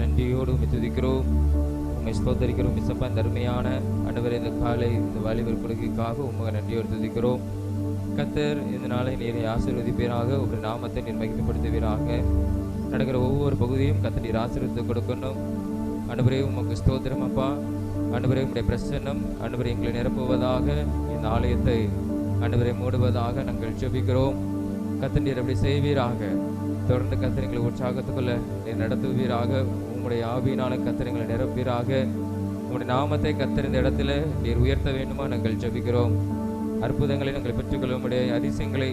நன்றியோடு உம்மை துதிக்கிறோம், உம்மை ஸ்தோத்தரிக்கிறோம். இசப்பா இந்த அருமையான ஆண்டவரே இந்த காலை இந்த வாலிபர் கொடுக்கைக்காக உம்மை நன்றியோடு துதிக்கிறோம். கர்த்தர் இந்த நாளை நீரை ஆசீர்வதிப்பீராக, ஒரு நாமத்தை நீர் மகிமைப்படுத்துவீராக. நடக்கிற ஒவ்வொரு பகுதியும் கர்த்தர் நீர் ஆசீர்வதித்து கொடுக்கணும். ஆண்டவரே உமக்கு ஸ்தோத்திரம் அப்பா. ஆண்டவரே உம்முடைய பிரசன்னம் ஆண்டவரே எங்களை நிரப்புவதாக, இந்த ஆலயத்தை ஆண்டவரை மூடுவதாக நாங்கள் ஜெபிக்கிறோம். கர்த்தர் நீர் அப்படி செய்வீராக. தொடர்ந்து கர்த்தர் எங்களை உற்சாகத்துக்குள்ள நீர் நடத்துவீராக. உம்முடைய ஆவியினால கர்த்தர் எங்களை நிரப்பீராக. உம்முடைய நாமத்தை கர்த்தர் இந்த இடத்துல நீர் உயர்த்த வேண்டுமா நாங்கள் ஜெபிக்கிறோம். அற்புதங்களை நாங்கள் பெற்றுக்கொள்ளும்படியாய், அதிசயங்களை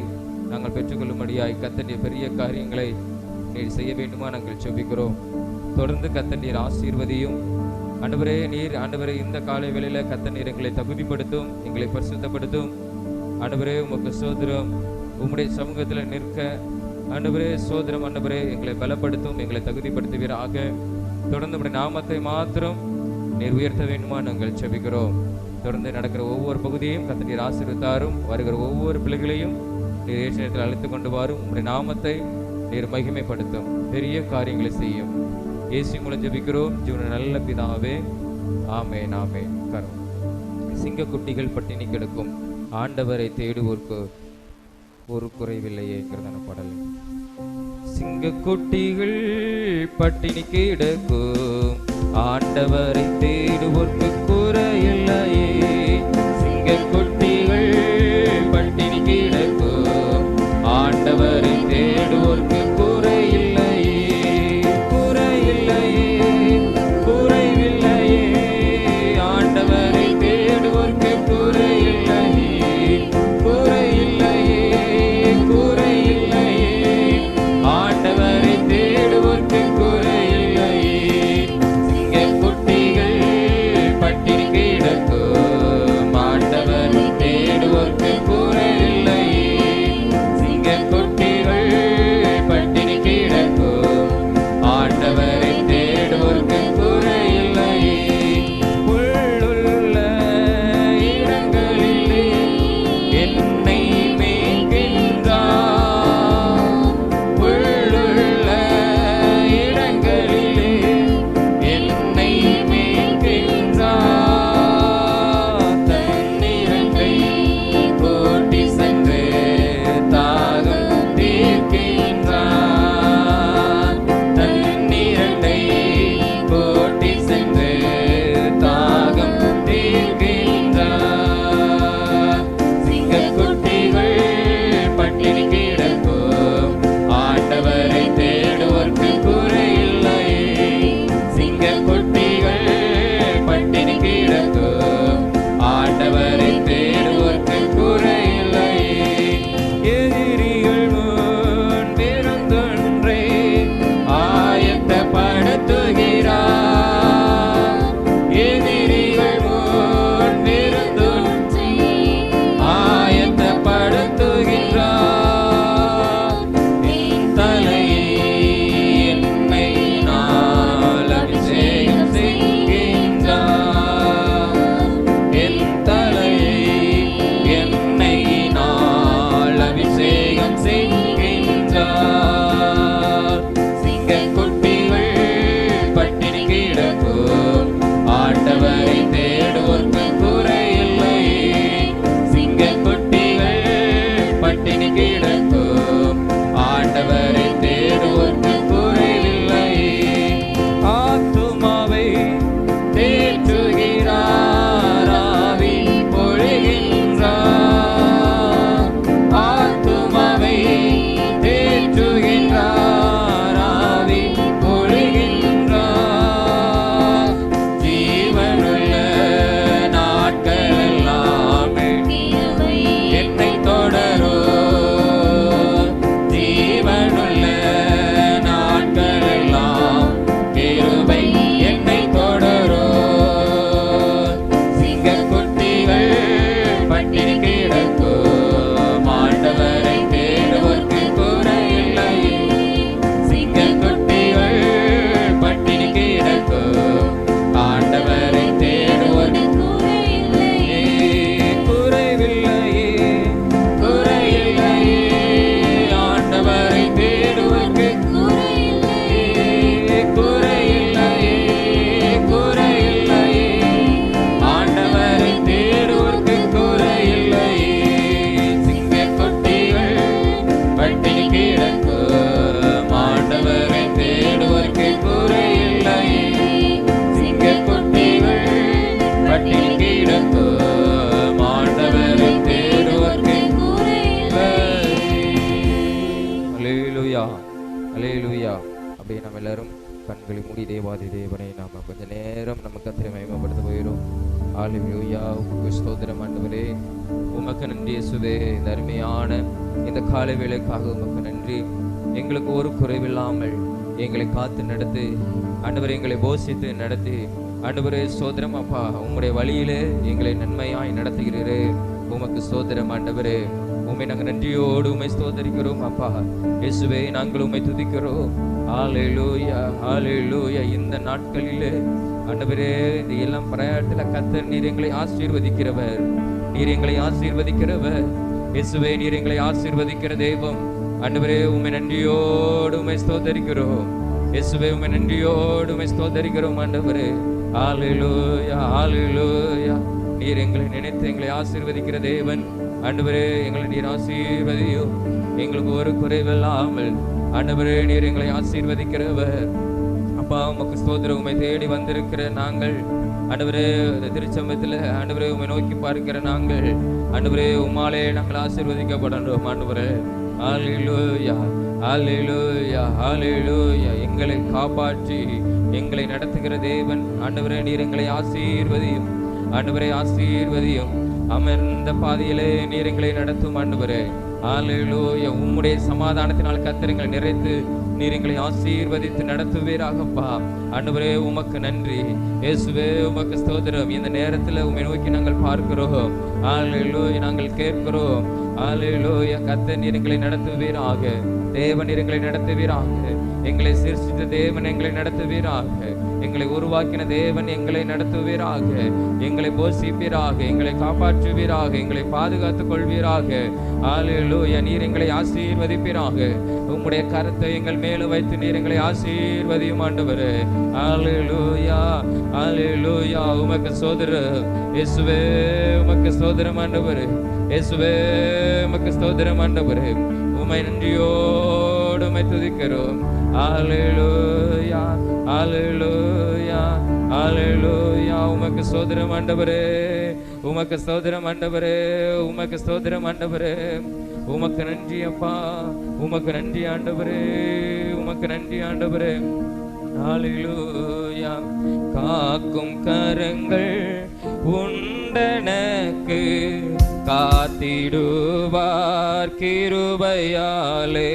நாங்கள் பெற்றுக்கொள்ளும்படியாய் கர்த்தர் நீர் பெரிய காரியங்களை நீர் செய்ய வேண்டுமா நாங்கள் ஜெபிக்கிறோம். தொடர்ந்து கர்த்தர் நீர் ஆசீர்வதியும். ஆண்டவரே நீர் ஆண்டவரே இந்த காலை வேளையில கர்த்தர் நீர் எங்களை தகுதிப்படுத்தும், எங்களை பரிசுத்தப்படுத்தும். ஆண்டவரே உமக்கு ஸ்தோத்திரம். உம்முடைய சமூகத்தில் நிற்க ஆண்டவரே ஸ்தோத்திரம். ஆண்டவரே எங்களை பலப்படுத்தும், எங்களை தகுதிப்படுத்துவீராக. தொடர்ந்து உம்முடைய நாமத்தை மாத்திரம் நீர் உயர்த்த வேண்டுமா நாங்கள் ஜெபிக்கிறோம். தொடர்ந்து நடக்கிற ஒவ்வொரு பகுதியையும் கர்த்தர் நீர் ஆசீர்வதித்தாரும். வருகிற ஒவ்வொரு பிள்ளைகளையும் நீர் ஏற்ற நேரத்தில் அழைத்து கொண்டு வாரும். உம்முடைய நாமத்தை நீர் மகிமைப்படுத்தும், பெரிய காரியங்களை செய்யும். இயேசு மூலம் ஜெபிக்கிறோம் ஜீவன நல்ல பிதாவே, ஆமென் ஆமென். கரும் சிங்கக்குட்டிகள் பட்டினி கிடக்கும், ஆண்டவரை தேடுவோர்க்கு ஒரு குறைவில்லையே என்கிறதான பாடல். சிங்கக்குட்டிகள் பட்டினி கிடக்கும், ஆண்டவரை தேடுவோர்க்கு குறையில்லையே. சிங்கக்குட்டிகள் பட்டினி கிடக்கும், ஆண்டவரை தேடுவோர்க்கு குறையில்லையே. குறையில்லையே, குறைவில்லையே, ஆண்டவரை தேடுவோர்க்கு குறையில்லையே. குறையில்லையே, குறையில்லையே, ஆண்டவரை தேடுவோர்க்கு குறையில்லையே. சிங்கக்குட்டிகள் பட்டினி கிடக்கும், ஆண்டவரை தேடுவோர்க்கு குறையில்லையே. சிங்கக்குட்டிகள் எல்லாரும் கண்களை மூடி தேவாதி தேவனை நாம கொஞ்ச நேரம் நம்ம கர்த்தரை மகிமைப்படுத்த போகிறோம். ஹல்லேலூயா. உமக்கு ஸ்தோத்திரம் ஆண்டவரே, உமக்கு நன்றி இயேசுவே. இந்த அருமையான இந்த காலை வேளைக்காக உமக்கு நன்றி. எங்களுக்கு ஒரு குறைவில்லாமல் எங்களை காத்து நடத்தி ஆண்டவரே, எங்களை போஷித்து நடத்தி ஆண்டவரே ஸ்தோத்திரம் அப்பா. உம்முடைய வழியிலே எங்களை நன்மையாய் நடத்துகிறீரே, உமக்கு ஸ்தோத்திரம் ஆண்டவரே. உம்மை நாங்கள் நன்றியோடு உம்மை ஸ்தோத்தரிக்கிறோம் அப்பா. இயேசுவே, நாங்கள் உம்மை துதிக்கிறோம். ஹல்லேலூயா, ஹல்லேலூயா. இந்த நாட்களிலே ஆண்டவரே, இந்த எல்லாம் பிரயாணத்தில் கர்த்தர் நீர் எங்களை ஆசீர்வதிக்கிறவர், நீர் எங்களை ஆசீர்வதிக்கிறவர். இயேசுவே, நீர் எங்களை ஆசீர்வதிக்கிற தெய்வம் ஆண்டவரே. உம்மை நன்றியோடு உம்மை ஸ்தோத்தரிக்கிறோம். இயேசுவே, உம்மை நன்றியோடு உம்மை ஸ்தோத்தரிக்கிறோம் ஆண்டவரே. ஹல்லேலூயா, ஹல்லேலூயா. நீர் எங்களை நினைத்து எங்களை ஆசீர்வதிக்கிற தேவன் ஆண்டவரே. எங்களை நீர் ஆசீர்வதியும், எங்களுக்கு ஒரு குறைவில்லாமல் ஆண்டவரே நீர் எங்களை ஆசீர்வதிக்கிறவர் அப்பா. உமக்கு ஸ்தோத்திரம். உம்மை தேடி வந்திருக்கிற நாங்கள் ஆண்டவரே, திருச்சமயத்தில் ஆண்டவரே உம்மை நோக்கி பார்க்கிற நாங்கள் ஆண்டவரே, உம்மாலே நாங்கள் ஆசீர்வதிக்கப்படணும் ஆண்டவரே. ஹல்லேலூயா, ஹல்லேலூயா, ஹல்லேலூயா. எங்களை காப்பாற்றி எங்களை நடத்துகிற தேவன் ஆண்டவரே, நீர் எங்களை ஆசீர்வதியும் ஆண்டவரே, ஆசீர்வதியும். அமர்ந்த பாதையிலே நீர் எங்களை நடத்தும் ஆண்டவரே. ஹல்லேலூயா. உம்முடைய சமாதானத்தினால் கர்த்தர் எங்களை நிறைத்து நீர் எங்களை ஆசீர்வதித்து நடத்துவீராகப்பா ஆண்டவரே. உமக்கு நன்றி இயேசுவே, உமக்கு ஸ்தோத்திரம். இந்த நேரத்தில் உம்மை நோக்கி நாங்கள் பார்க்கிறோம். ஹல்லேலூயா. நாங்கள் கேட்கிறோம். ஹல்லேலூயா. கர்த்தர் நீர் எங்களை நடத்துவீராக. தேவன் நீர் எங்களை நடத்துவீராக. எங்களை சிருஷ்டித்த தேவன் எங்களை நடத்துவீராக. எங்களை உருவாக்கின தேவன் எங்களை நடத்துவீராக. எங்களை போஷிப்பீராக, எங்களை காப்பாற்றுவீராக, எங்களை பாதுகாத்துக் கொள்வீராக. ஹல்லேலூயா. நீர் எங்களை ஆசீர்வதிப்பீராக. உம்முடைய கரத்தை எங்கள் மேல வைத்து நீர் எங்களை ஆசீர்வதியும் ஆண்டவரே. ஹல்லேலூயா, ஹல்லேலூயா. உமக்கு ஸ்தோத்திரம் இயேசுவே, உமக்கு ஸ்தோத்திரம் ஆண்டவரே. இயேசுவே, உமக்கு ஸ்தோத்திரம் ஆண்டவரே. உம்மை நன்றியோடு உம்மை துதிக்கிறோம். ஹல்லேலூயா, ஹல்லேலூயா, ஹல்லேலூயா. உமக்கு ஸ்தோத்திரம் ஆண்டவரே, உமக்கு ஸ்தோத்திரம் ஆண்டவரே, உமக்கு ஸ்தோத்திரம் ஆண்டவரே. உமக்கு நன்றி அப்பா, உமக்கு நன்றி ஆண்டவரே, உமக்கு நன்றி ஆண்டவரே. ஹல்லேலூயா. காக்கும் கரங்கள் உண்டனக்கு காத்திடுவார் கிருபையாலே.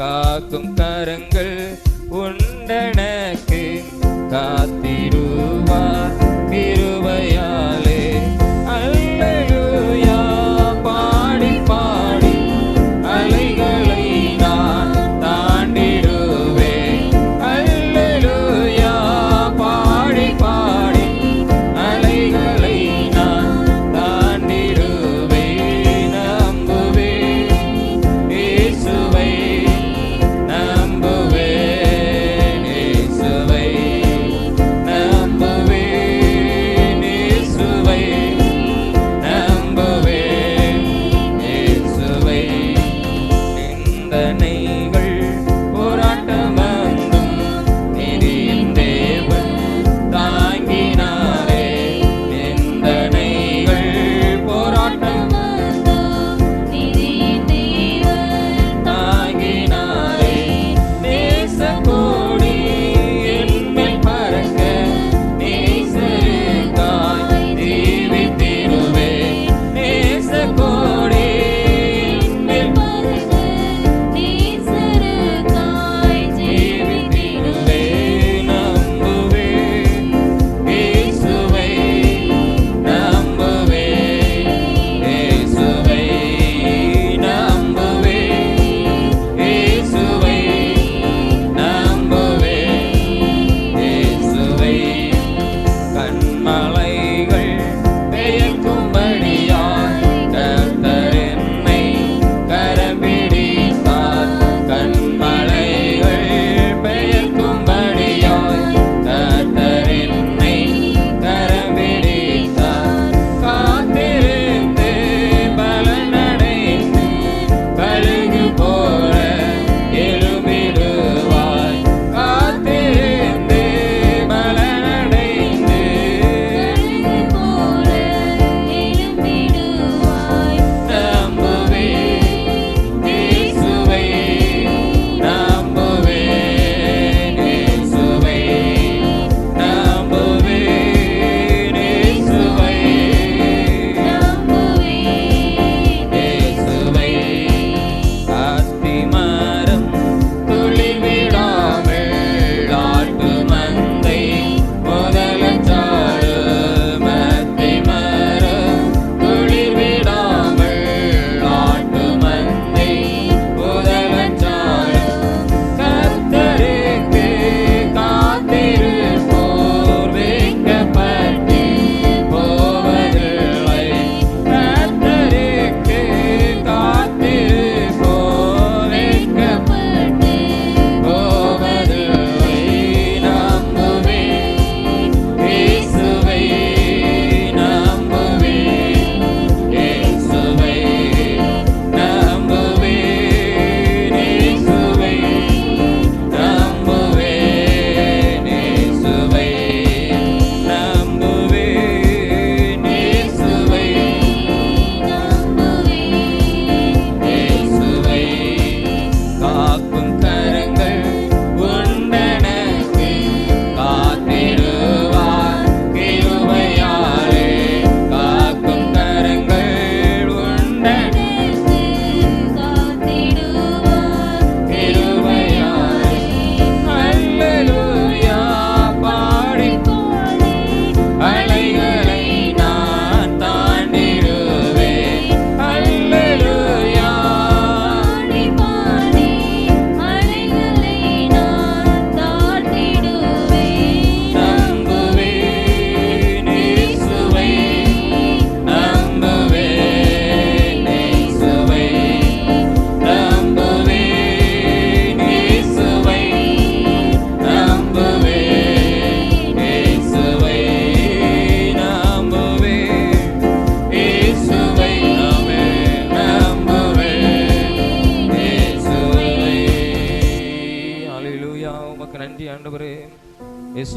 காக்கும் கரங்கள் உண்டனக்கு காத்திடுவார் கிருபையாலே. அல்லேலூயா. பாடி பாடி அலைகளை நான் தாண்டிடுவேன். அல்லேலூயா. பாடி பாடி அலைகளை நான் தாண்டிடுவேன். நம்புவேன் இயேசுவை, நம்புவேன் இயேசுவை, நம்புவேன்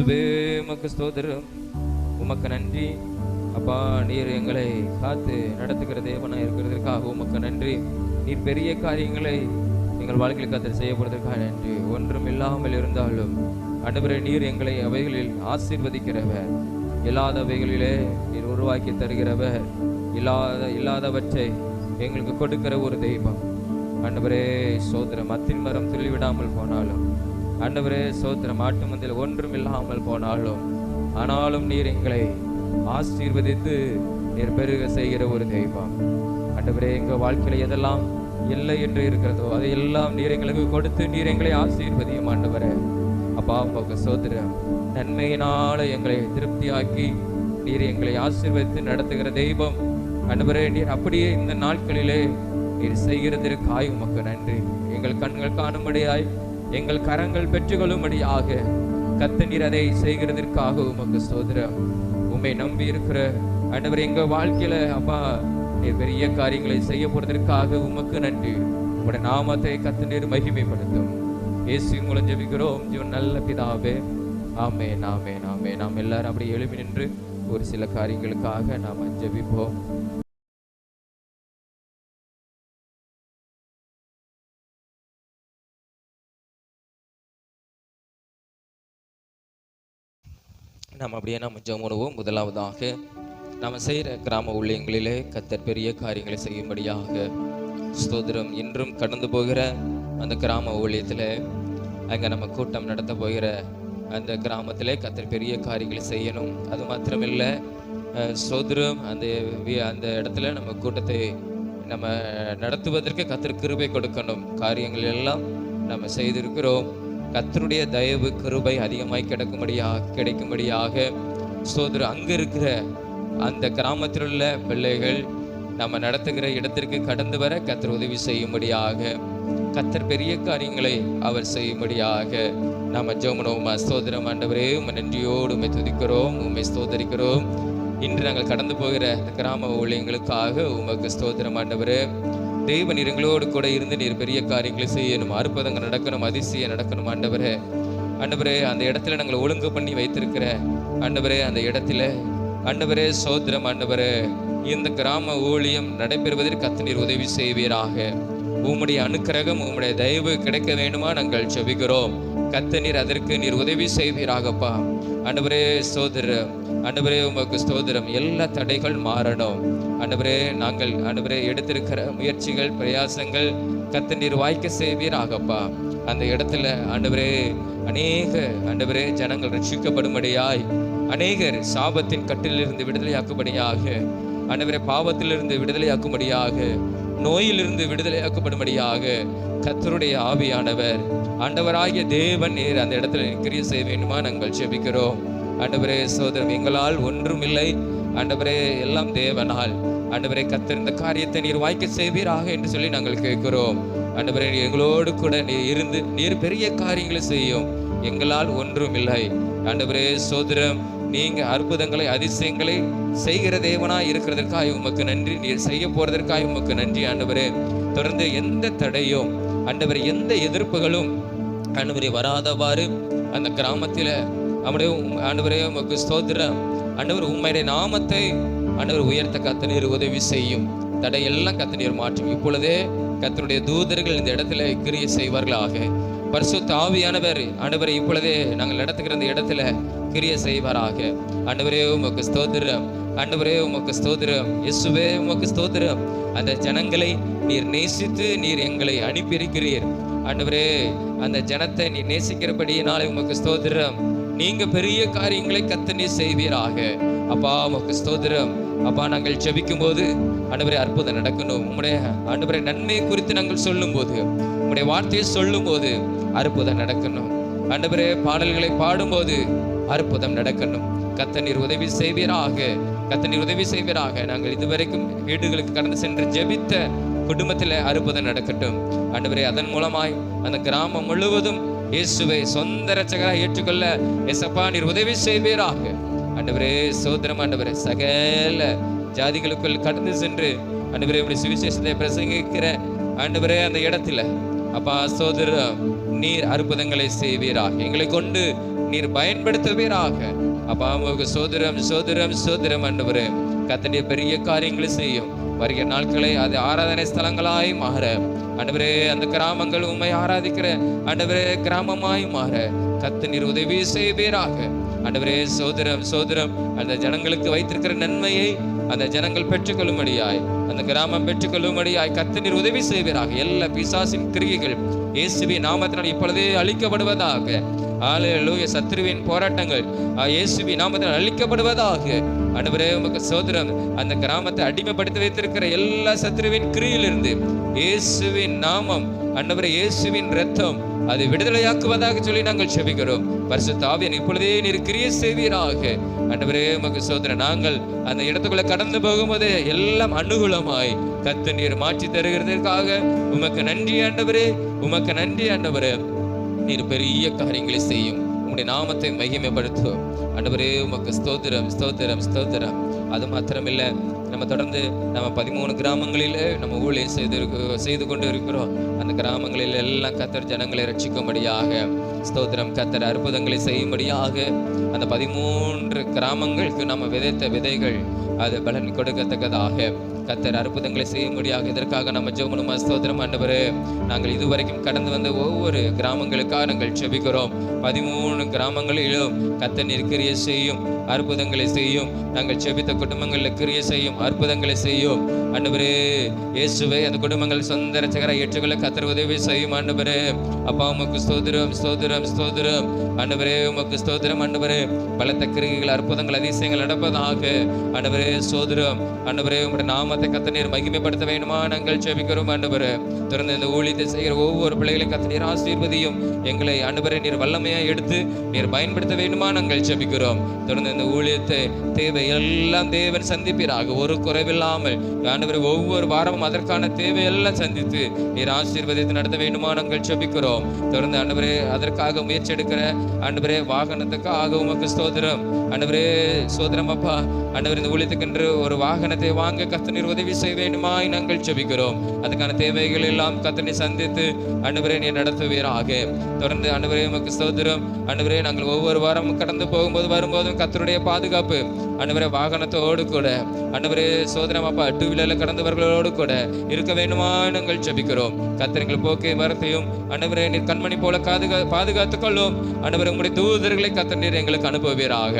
இயேசுவே உமக்கு ஸ்தோத்திரம், உமக்கு நன்றி. அப்பா, நீர் எங்களை காத்து நடத்துகிற தேவனாக இருக்கிறதற்காக உமக்கு நன்றி. நீர் பெரிய காரியங்களை எங்கள் வாழ்க்கையில் கத்தர் செய்யப்படுவதற்காக நன்றி. ஒன்றும் இல்லாமல் இருந்தாலும் ஆண்டவரே, நீர் எங்களை அவைகளில் ஆசீர்வதிக்கிறவர். இல்லாதவைகளிலே நீர் உருவாக்கி தருகிறவர். இல்லாதவற்றை எங்களுக்கு கொடுக்கிற ஒரு தெய்வம். ஆண்டவரே சோத்திரம், அத்தின் மரம் துள்ளிவிடாமல் போனாலும், ஆண்டவரே சோத்திரம், ஆட்டு மந்தையில் ஒன்றும் இல்லாமல் போனாலும், ஆனாலும் நீர் எங்களை ஆசீர்வதித்து நீர் பெருக செய்கிற ஒரு தெய்வம். ஆண்டவரே, எங்கள் வாழ்க்கையில் எதெல்லாம் இல்லை என்று இருக்கிறதோ அதையெல்லாம் நீர் எங்களுக்கு கொடுத்து நீர் எங்களை ஆசீர்வதியும். ஆண்டவரே அப்பா, உமக்கு ஸ்தோத்திரம். நன்மையினால எங்களை திருப்தியாக்கி நீர் எங்களை ஆசீர்வதித்து நடத்துகிற தெய்வம். ஆண்டவரே, நீர் அப்படியே இந்த நாட்களிலே நீர் செய்கிறதற்காய் உமக்கு நன்றி. எங்கள் கண்கள் காணும்படியாய், எங்கள் கரங்கள் பெற்றுக்கொள்ளும்படியாக கர்த்தர் நீர் அதை செய்கிறதற்காக உமக்கு ஸ்தோத்திரம். உம்மை நம்பி இருக்கிற ஆண்டவரே, எங்க வாழ்க்கையில அப்பா நீர் பெரிய காரியங்களை செய்ய போறதற்காக உமக்கு நன்றி. உங்களுடைய நாமத்தை கர்த்தர் நீர் மகிமைப்படுத்தும். இயேசு மூலம் ஜெபிக்கிறோம் ஜீவன் நல்ல பிதாவே, ஆமென், ஆமென், ஆமென். நாம் எல்லாரும் அப்படி எழுப்பி நின்று ஒரு சில காரியங்களுக்காக நாம் ஜெபிப்போம். நாம் அப்படியே நம்ம ஜெபம் பண்ணுவோம். முதலாவதாக நாம் செய்கிற கிராம ஊழியங்களிலே கர்த்தர் பெரிய காரியங்களை செய்யும்படியாக ஸ்தோத்திரம். இன்றும் கடந்து போகிற அந்த கிராம ஊழியத்தில், அங்கே நம்ம கூட்டம் நடத்த போகிற அந்த கிராமத்திலே கர்த்தர் பெரிய காரியங்களை செய்யணும். அது மாத்திரமில்லை, ஸ்தோத்திரம், அந்த இடத்துல நம்ம கூட்டத்தை நம்ம நடத்துவதற்கு கர்த்தர் கிருபை கொடுக்கணும். காரியங்கள் எல்லாம் நம்ம செய்திருக்கிறோம். கர்த்தருடைய தயவு கிருபை அதிகமாய் கிடைக்கும்படியாக ஸ்தோத்திரம், அங்கே இருக்கிற அந்த கிராமத்தில் உள்ள பிள்ளைகள் நம்ம நடத்துகிற இடத்திற்கு கடந்து வர கர்த்தர் உதவி செய்யும்படியாக, கர்த்தர் பெரிய காரியங்களை அவர் செய்யும்படியாக நாம் ஜெபம் பண்ணுவோம். ஸ்தோத்திரம். ஆண்டவரே, உம்மை நன்றியோடு உம்மை துதிக்கிறோம், உம்மை ஸ்தோத்தரிக்கிறோம். இன்று நாங்கள் கடந்து போகிற இந்த கிராம ஊழியங்களுக்காக உமக்கு ஸ்தோத்திரம். ஆண்டவரே, தேவன் எங்களோடு கூட இருந்து நீர் பெரிய காரியங்களை செய்யணும், அற்புதங்கள் நடக்கணும், அதிசயம் நடக்கணும். ஆண்டவரே, ஆண்டவரே, அந்த இடத்துல நாங்கள் ஒழுங்கு பண்ணி வைத்திருக்கிற ஆண்டவரே, அந்த இடத்துல ஆண்டவரே ஸ்தோத்திரம். ஆண்டவரே, இந்த கிராம ஊழியம் நடைபெறுவதற்கு கர்த்தர் நீர் உதவி செய்வீராக. உம்முடைய அனுக்கிரகம், உம்முடைய தயவு கிடைக்க வேண்டுமா நாங்கள் ஜெபிக்கிறோம். கர்த்தர் நீர் அதற்கு நீர் உதவி செய்வீராகப்பா. ஆண்டவரே ஸ்தோத்திரம். ஆண்டவரே, உமக்கு ஸ்தோத்திரம். எல்லா தடைகள் மாறணும். ஆண்டவரே, நாங்கள் ஆண்டவரே எடுத்திருக்கிற முயற்சிகள், பிரயாசங்கள் கர்த்தர் நீர் வாய்க்க செய்வீராகப்பா. அந்த இடத்துல ஆண்டவரே அநேக ஆண்டவரே ஜனங்கள் ரட்சிக்கப்படும்படியாய், அநேகர் சாபத்தின் கட்டிலிருந்து விடுதலையாக்கும்படியாக, ஆண்டவரே பாவத்திலிருந்து விடுதலையாக்கும்படியாக, நோயிலிருந்து விடுதலையாக்கப்படும்படியாக கர்த்தருடைய ஆவியானவர், ஆண்டவராகிய தேவன் நீர் அந்த இடத்துல கிரியை செய்ய வேண்டுமா நாங்கள் ஜெபிக்கிறோம். ஆண்டவரே சோதரம், எங்களால் ஒன்றும் இல்லை ஆண்டவரே, எல்லாம் தேவனால். ஆண்டவரே, கர்த்தர் இந்த காரியத்தை நீர் வாய்க்க செய்வீராக என்று சொல்லி நாங்கள் கேட்கிறோம். ஆண்டவரே, எங்களோடு கூட நீர் இருந்து நீர் பெரிய காரியங்களை செய்யும். எங்களால் ஒன்றும் இல்லை. ஆண்டவரே சோதரம், நீங்க அற்புதங்களை அதிசயங்களை செய்கிற தேவனாய் இருக்கிறதற்காக உமக்கு நன்றி. நீர் செய்ய போறதற்காக உமக்கு நன்றி. ஆண்டவரே, தொடர்ந்து எந்த தடையும் ஆண்டவரே, எந்த எதிர்ப்புகளும் ஆண்டவரே வராதவாறு அந்த கிராமத்தில் ஆண்டவரே உமக்கு ஸ்தோத்திரம். ஆண்டவர் உம்முடைய நாமத்தை ஆண்டவர் உயர்த்த கர்த்தர் நீர் உதவி செய்யும். தடையெல்லாம் கர்த்தர் நீர் மாற்றும். இப்பொழுதே கர்த்தருடைய தூதர்கள் இந்த இடத்துல கிரியை செய்வார்களாக. பரிசுத்த ஆவியானவர் ஆண்டவரே இப்பொழுதே நாங்கள் நடத்துகிற இந்த இடத்துல கிரியை செய்வாராக. ஆண்டவரே உமக்கு ஸ்தோத்திரம். ஆண்டவரே உமக்கு ஸ்தோத்திரம். இயேசுவே உமக்கு ஸ்தோத்திரம். அந்த ஜனங்களை நீர் நேசித்து நீர் எங்களை அனுப்பியிருக்கிறீர். ஆண்டவரே, அந்த ஜனத்தை நீர் நேசிக்கிறபடியினாலே உமக்கு ஸ்தோத்திரம். நீங்க பெரிய காரியங்களை கர்த்தர் நீர் செய்வீராக. அப்பா உமக்கு ஸ்தோத்திரம். அப்பா, நாங்கள் ஜெபிக்கும் போது ஆண்டவரே அற்புதம் நடக்கணும். உம்முடைய ஆண்டவரே நன்மை குறித்து நாங்கள் சொல்லும் போது, உம்முடைய வார்த்தையை சொல்லும் போது அற்புதம் நடக்கணும். ஆண்டவரே, பாடல்களை பாடும்போது அற்புதம் நடக்கணும். கர்த்தர் நீர் உதவி செய்வீராக. கர்த்தர் நீர் உதவி செய்வீராக. நாங்கள் இதுவரைக்கும் வீடுகளுக்கு கடந்து சென்று ஜெபித்த குடும்பத்தில் அற்புதம் நடக்கட்டும். ஆண்டவரே, அதன் மூலமாய் அந்த கிராமம் முழுவதும் இயேசுவை சொந்த இரட்சகராக ஏற்றுக்கொள்ள இயேசப்பா நீர் உதவி செய்வீராக. ஆண்டவரே சோதரம். ஆண்டவரே, சகல ஜாதிகளுக்குள் கடந்து சென்று ஆண்டவரே உம்முடைய சுவிசேஷத்தை பிரசங்கிக்கிற ஆண்டவரே அந்த இடத்துல அப்பா சோதரம், நீர் அற்புதங்களை செய்வீராக. எங்களை கொண்டு நீர் பயன்படுத்துவீராக. அப்பா உமக்கு சோதரம் சோதரம் சோதரம் ஆண்டவரே. கர்த்தருடைய பெரிய காரியங்களை செய்யும். வருகிற நாட்களை அது ஆராதனை ஸ்தலங்களாய் மாற ஆண்டவரே, அந்த கிராமங்கள் உம்மை ஆராதிக்கிற ஆண்டவரே கிராமமாய் மாற கர்த்தர் நீர் உதவி செய்வீராக. ஆண்டவரே சோதரம் சோதரம் அந்த ஜனங்களுக்கு வைத்திருக்கிற நன்மையை அந்த ஜனங்கள் பெற்றுக்கொள்ளும்படியாய், அந்த கிராமம் பெற்றுக்கொள்ளும்படியாய் கர்த்தர் நீர் உதவி செய்வீராக. எல்லா பிசாசின் கிரியைகள் இயேசுவின் நாமத்தினால் இப்பொழுதே அழிக்கப்படுவதாக. ஹல்லேலூயா. சத்துருவின் போராட்டங்கள் இயேசுவின் நாமத்தினால் அழிக்கப்படுவதாக. ஆண்டவரே உமக்கு சோதரம். அந்த கிராமத்தை அடிமைப்படுத்தி வைத்திருக்கிற எல்லா சத்துருவின் கிரியிலிருந்து இயேசுவின் நாமம் ஆண்டவரே, இயேசுவின் இரத்தம் அதை விடுதலையாக்குவதாக சொல்லி நாங்கள் செபிக்கிறோம். பரிசுத்த ஆவியானவர் இப்பொழுதே நீர் கிரியை செய்வீராக. ஆண்டவரே உமக்கு சோதரம். நாங்கள் அந்த இடத்துக்குள்ள கடந்து போகும்போது எல்லாம் அனுகூலமாய் கர்த்தர் நீர் மாற்றி தருகிறதற்காக உமக்கு நன்றி ஆண்டவரே, உமக்கு நன்றி ஆண்டவரே. நீர் பெரிய காரியங்களை செய்யும். உம்முடைய நாமத்தை மகிமைப்படுத்தும் ஆண்டவரே. உமக்கு ஸ்தோத்திரம் ஸ்தோத்திரம் ஸ்தோத்திரம். அது மாத்திரமில்ல, நம்ம தொடர்ந்து நம்ம 13 கிராமங்களில் நம்ம ஊழியம் செய்து கொண்டு இருக்கிறோம். அந்த கிராமங்களில் எல்லாம் கர்த்தர் ஜனங்களை ரட்சிக்கும்படியாக ஸ்தோத்திரம். கர்த்தர் அற்புதங்களை செய்யும்படியாக அந்த 13 கிராமங்களுக்கு நம்ம விதைத்த விதைகள் அது பலன் கொடுக்கத்தக்கதாக கர்த்தர் அற்புதங்களை செய்யும்படியாக இதற்காக நம்ம ஜெபம் ஸ்தோத்திரம் ஆண்டவரே. நாங்கள் இதுவரைக்கும் கடந்து வந்த ஒவ்வொரு கிராமங்களுக்காக நாங்கள் ஜெபிக்கிறோம். 13 கிராமங்களிலும் கர்த்தர் நீர் கிரியை செய்யும், அற்புதங்களை செய்யும். நாங்கள் ஜெபித்த குடும்பங்களில் கிரியை செய்யும், அற்புதங்களை செய்யும் ஆண்டவரே. இயேசுவே, அந்த குடும்பங்கள் சொந்த ரட்சகராய் ஏற்றுக்கொள்ள கர்த்தர் உதவி செய்யும் ஆண்டவரே. அப்பா உமக்கு ஸ்தோத்திரம் ஸ்தோத்திரம் ஸ்தோத்திரம் ஆண்டவரே. உமக்கு ஸ்தோத்திரம் ஆண்டவரே. பலத்த கிரிகைகள் அற்புதங்கள் அதிசயங்கள் நடப்பதாக ஆண்டவரே. ஸ்தோத்திரம் ஆண்டவரே. உம்முடைய நாமத்தை கர்த்தர் நீர் மகிமைப்படுத்த வேண்டுமா நாங்கள் ஜெபிக்கிறோம் ஆண்டவரே. தொடர்ந்து இந்த ஊழியத்தை செய்கிற ஒவ்வொரு பிள்ளைகளையும் கர்த்தர் நீர் ஆசீர்வதியும். எங்களை ஆண்டவரே நீர் வல்லமையா எடுத்து நீர் பயன்படுத்த வேண்டுமா நாங்கள் ஜெபிக்கிறோம். தொடர்ந்து இந்த ஊழியத்தை தேவை எல்லாம் தேவன் சந்திப்பீராக, ஒரு குறைவில்லாமல் ஆண்டவரே. ஒவ்வொரு வாரமும் அதற்கான தேவையெல்லாம் சந்தித்து நீர் ஆசீர்வதித்து நடத்த வேண்டுமா நாங்கள் ஜெபிக்கிறோம். தொடர்ந்து ஆண்டவரே அதற்காக முயற்சி எடுக்கிற ஆண்டவரே வாகனத்துக்காக உமக்கு ஸ்தோத்திரம் ஆண்டவரே. ஸ்தோத்திரம் அப்பா ஆண்டவரே. இந்த ஊழியத்துக்கென்று ஒரு வாகனத்தை வாங்க கர்த்தர் நீர் உதவி செய்ய வேண்டுமாய் நாங்கள் ஜெபிக்கிறோம். அதுக்கான தேவைகள் எல்லாம் கர்த்தர் நீர் சந்தித்து ஆண்டவரே நீர் நடத்துவீராக. தொடர்ந்து ஆண்டவரே உமக்கு ஸ்தோத்திரம் ஆண்டவரே. நாங்கள் ஒவ்வொரு வாரமும் கடந்து போகும்போது வரும்போதும் கர்த்தருடைய பாதுகாப்பு ஆண்டவரே வாகனத்தோடு கூட ஆண்டவரே சோதரம் அப்பா 2 வீலர்ல கடந்தவர்களோடு கூட இருக்க வேண்டுமா நாங்கள் ஜெபிக்கிறோம். கர்த்தர் எங்கள் போக்கை வரத்தையும் ஆண்டவரே நீர் கண்மணி போல பாதுகாத்துக் கொள்ளும் ஆண்டவரே. உங்களுடைய தூதர்களை கர்த்தர் நீர் எங்களுக்கு அனுப்புவீராக.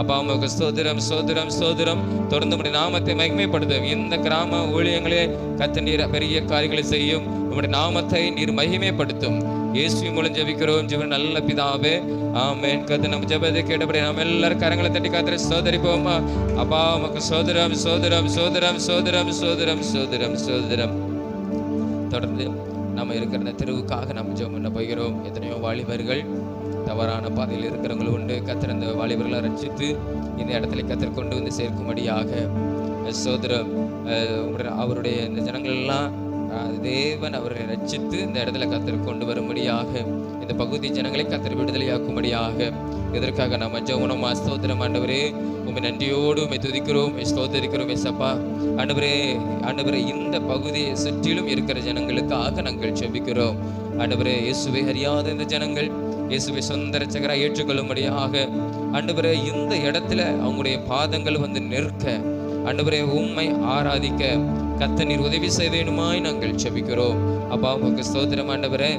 அப்பா உமக்கு ஸ்தோத்திரம் ஸ்தோத்திரம் ஸ்தோத்திரம். தொடர்ந்து உம்முடைய நாமத்தை மகிமைப்படுத்தும். இந்த கிராம ஊழியங்களே கர்த்தர் நீர் பெரிய காரியங்களை செய்யும். உம்முடைய நாமத்தை நீர் மகிமைப்படுத்தும். இயேசுவின் மூலம் ஜெபிக்கிறோம் ஜீவன் நல்ல பிதாவே, ஆமென். கர்த்தர் நம்ம ஜெபத்தை கேட்டபடி நாம் எல்லாரும் கரங்களை தட்டி கர்த்தரை ஸ்தோத்திரிப்போமா. அப்பா உமக்கு சோதரம் சோதரம் சோதரம் சோதரம் சோதரம் சோதரம் சோதரம். தொடர்ந்து நம்ம இருக்கிற தெருவுக்காக நம்ம ஜெபம் பண்ண போகிறோம். எத்தனையோ வாலிபர்கள் தவறான பாதையில் இருக்கிறவங்களும் உண்டு. கர்த்தர் அந்த வாலிபர்களை ரட்சித்து இந்த இடத்துல கர்த்தர் கொண்டு வந்து சேர்க்கும்படியாக சோதரம் அவருடைய இந்த ஜனங்கள் எல்லாம் தேவன் அவரை ரட்சித்து இந்த இடத்துல கர்த்தர் கொண்டு வரும்படியாக, இந்த பகுதி ஜனங்களை கர்த்தர் விடுதலையாக்கும்படியாக இதற்காக நம்ம ஜெபம் ஸ்தோத்திரம் ஆண்டவரே. உம்மை நன்றியோடு உம்மை துதிக்கிறோம், உம்மை ஸ்தோத்திரிக்கிறோம் ஏசப்பா. ஆண்டவரே ஆண்டவரே இந்த பகுதியை சுற்றிலும் இருக்கிற ஜனங்களுக்காக நாங்கள் ஜெபிக்கிறோம் ஆண்டவரே. இயேசுவை அறியாத இந்த ஜனங்கள் இயேசுவை சொந்த ரட்சகராய் ஏற்றுக்கொள்ளும்படியாக ஆண்டவரே இந்த இடத்துல அவங்களுடைய பாதங்கள் வந்து நிற்க ஆண்டவரே உம்மை ஆராதிக்க கர்த்தர் நீர் உதவி செய்ய வேண்டுமாய் நாங்கள் ஜெபிக்கிறோம். அப்பா உமக்கு ஸ்தோத்திரம் ஆண்டவரே.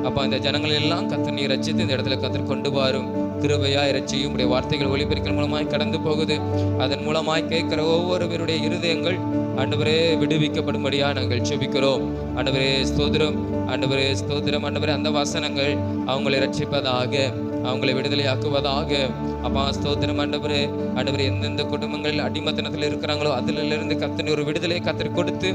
அப்பா இந்த ஜனங்கள் எல்லாம் கர்த்தர் நீர் ரட்சித்து இந்த இடத்துல கர்த்தர் கொண்டு வாரும். கிருபையாய் ரட்சியும். உடைய வார்த்தைகள் ஒளிபெருக்கின் மூலமாய் கடந்து போகுது. அதன் மூலமாய் கேட்கிற ஒவ்வொருவருடைய இருதயங்கள் ஆண்டவரே விடுவிக்கப்படும்படியா நாங்கள் ஜெபிக்கிறோம் ஆண்டவரே. ஸ்தோத்திரம் ஆண்டவரே ஸ்தோத்திரம் ஆண்டவரே. அந்த வசனங்கள் அவங்களை ரட்சிப்பதாக, அவங்களை விடுதலையாக்குவதாக. அப்பா ஸ்தோத்திரம் ஆண்டவரே. ஆண்டவரே எந்தெந்த குடும்பங்கள் அடிமத்தனத்தில் இருக்கிறாங்களோ அதிலிருந்து கர்த்தர் ஒரு விடுதலை கர்த்தர் கொடுத்து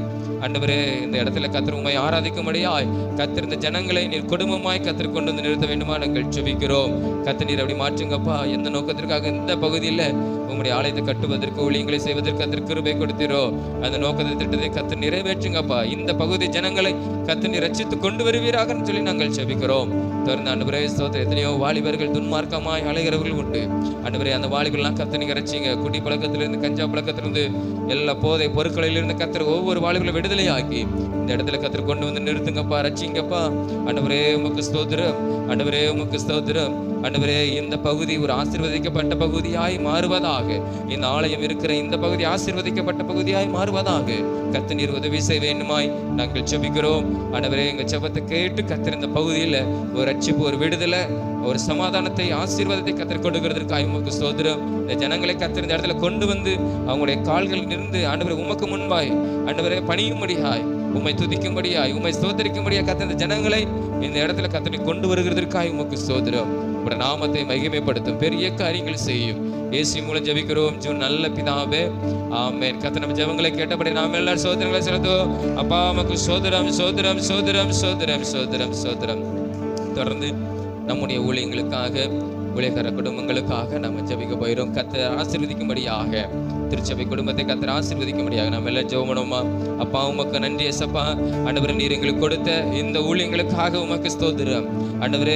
ஆண்டவரே இந்த இடத்துல கர்த்தர் உம்மை ஆராதிக்கும்படியாய் கர்த்தர் இந்த ஜனங்களை நீர் குடும்பமாய் கர்த்தர் கொண்டு வந்து நிறுத்த வேண்டுமா நாங்கள் ஜெபிக்கிறோம். கர்த்தர் நீர் அப்படி மாற்றுங்கப்பா. எந்த நோக்கத்திற்காக இந்த பகுதியில் உங்களுடைய ஆலயத்தை கட்டுவதற்கு ஊழியங்களை செய்வதற்கு கர்த்தர் கிருபை கொடுத்தீரோ அந்த நோக்கத்தை திட்டத்தை கர்த்தர் நிறைவேற்றுங்கப்பா. இந்த பகுதி ஜனங்களை கர்த்தர் நீர் ரட்சித்து கொண்டு வருவீராக சொல்லி நாங்கள் ஜெபிக்கிறோம். தொடர்ந்து ஆண்டவரே ஸ்தோத்திரம். எத்தனையோ வாலிபர்கள் வாலிபர்கள் துன்மார்க்கமாய் அலைகிறவர்கள் உண்டு. ஆண்டவரே, அந்த வாலிபர்கள்லாம் கர்த்தர் நீங்க ரட்சிங்க. குடி பழக்கத்திலிருந்து, கஞ்சா பழக்கத்திலிருந்து, எல்லா போதை பொருட்களிலிருந்து கர்த்தர் ஒவ்வொரு வாலிபர்களும் விடுதலை ஆக்கி இந்த இடத்துல கர்த்தர் கொண்டு வந்து நிறுத்துங்கப்பா, ரட்சிங்கப்பா. ஆண்டவரே உமக்கு ஸ்தோத்திரம், ஆண்டவரே உமக்கு ஸ்தோத்திரம். ஆண்டவரே, இந்த பகுதி ஒரு ஆசீர்வதிக்கப்பட்ட பகுதியாய் மாறுவதாக. இந்த ஆலயம் இருக்கிற இந்த பகுதி ஆசீர்வதிக்கப்பட்ட பகுதியாய் மாறுவதாக. கர்த்தர் நீர் உதவி செய்ய வேண்டுமாய் நாங்கள் ஜெபிக்கிறோம். ஆண்டவரே, எங்கள் ஜெபத்தை கேட்டு கர்த்தர் இந்த பகுதியில் ஒரு ரட்சிப்பு, ஒரு விடுதலை, ஒரு சமாதானத்தை, ஆசீர்வாதத்தை கர்த்தர் கொடுக்கிறதற்காக உமக்கு ஸ்தோத்திரம். இந்த ஜனங்களை கர்த்தர் இந்த இடத்துல கொண்டு வந்து அவங்களுடைய கால்கள் நின்று ஆண்டவரே உமக்கு முன்பாய் ஆண்டவரே பணியும்படியாய், உம்மை துதிக்கும்படியாய், உம்மை ஸ்தோத்தரிக்கும்படியாய் கர்த்தர் இந்த ஜனங்களை இந்த இடத்துல கர்த்தரை கொண்டு வருகிறதற்காக உமக்கு ஸ்தோத்திரம். உடைய நாமத்தை மகிமைப்படுத்தும், பெரிய காரியங்கள் செய்யும். இயேசு மூலம் ஜெபிக்கிறோம் ஜீவன் நல்ல பிதாவே, ஆமென். கர்த்தர் நம்ம ஜெபங்களை கேட்டபடி நாம் எல்லாரும் சோதரங்களை செலுத்துவோம். அப்பா உமக்கு சோதரம் சோதரம் சோதரம் சோதரம் சோதரம் சோதரம். தொடர்ந்து நம்முடைய ஊழியங்களுக்காக, ஊழியக்கார குடும்பங்களுக்காக நம்ம ஜெபிக்க போயிடும். கர்த்தர் ஆசீர்வதிக்கும்படியாக, திருச்சபை குடும்பத்தை கர்த்தர் ஆசீர்வதிக்கும்படியாக நம்ம எல்லாம் ஜெபம் பண்ணுவோமா? அப்பா உமக்கு நன்றி ஏசப்பா. ஆண்டவரே, நீர் எங்களுக்கு கொடுத்த இந்த ஊழியங்களுக்காக உமக்கு ஸ்தோத்திரம். ஆண்டவரே,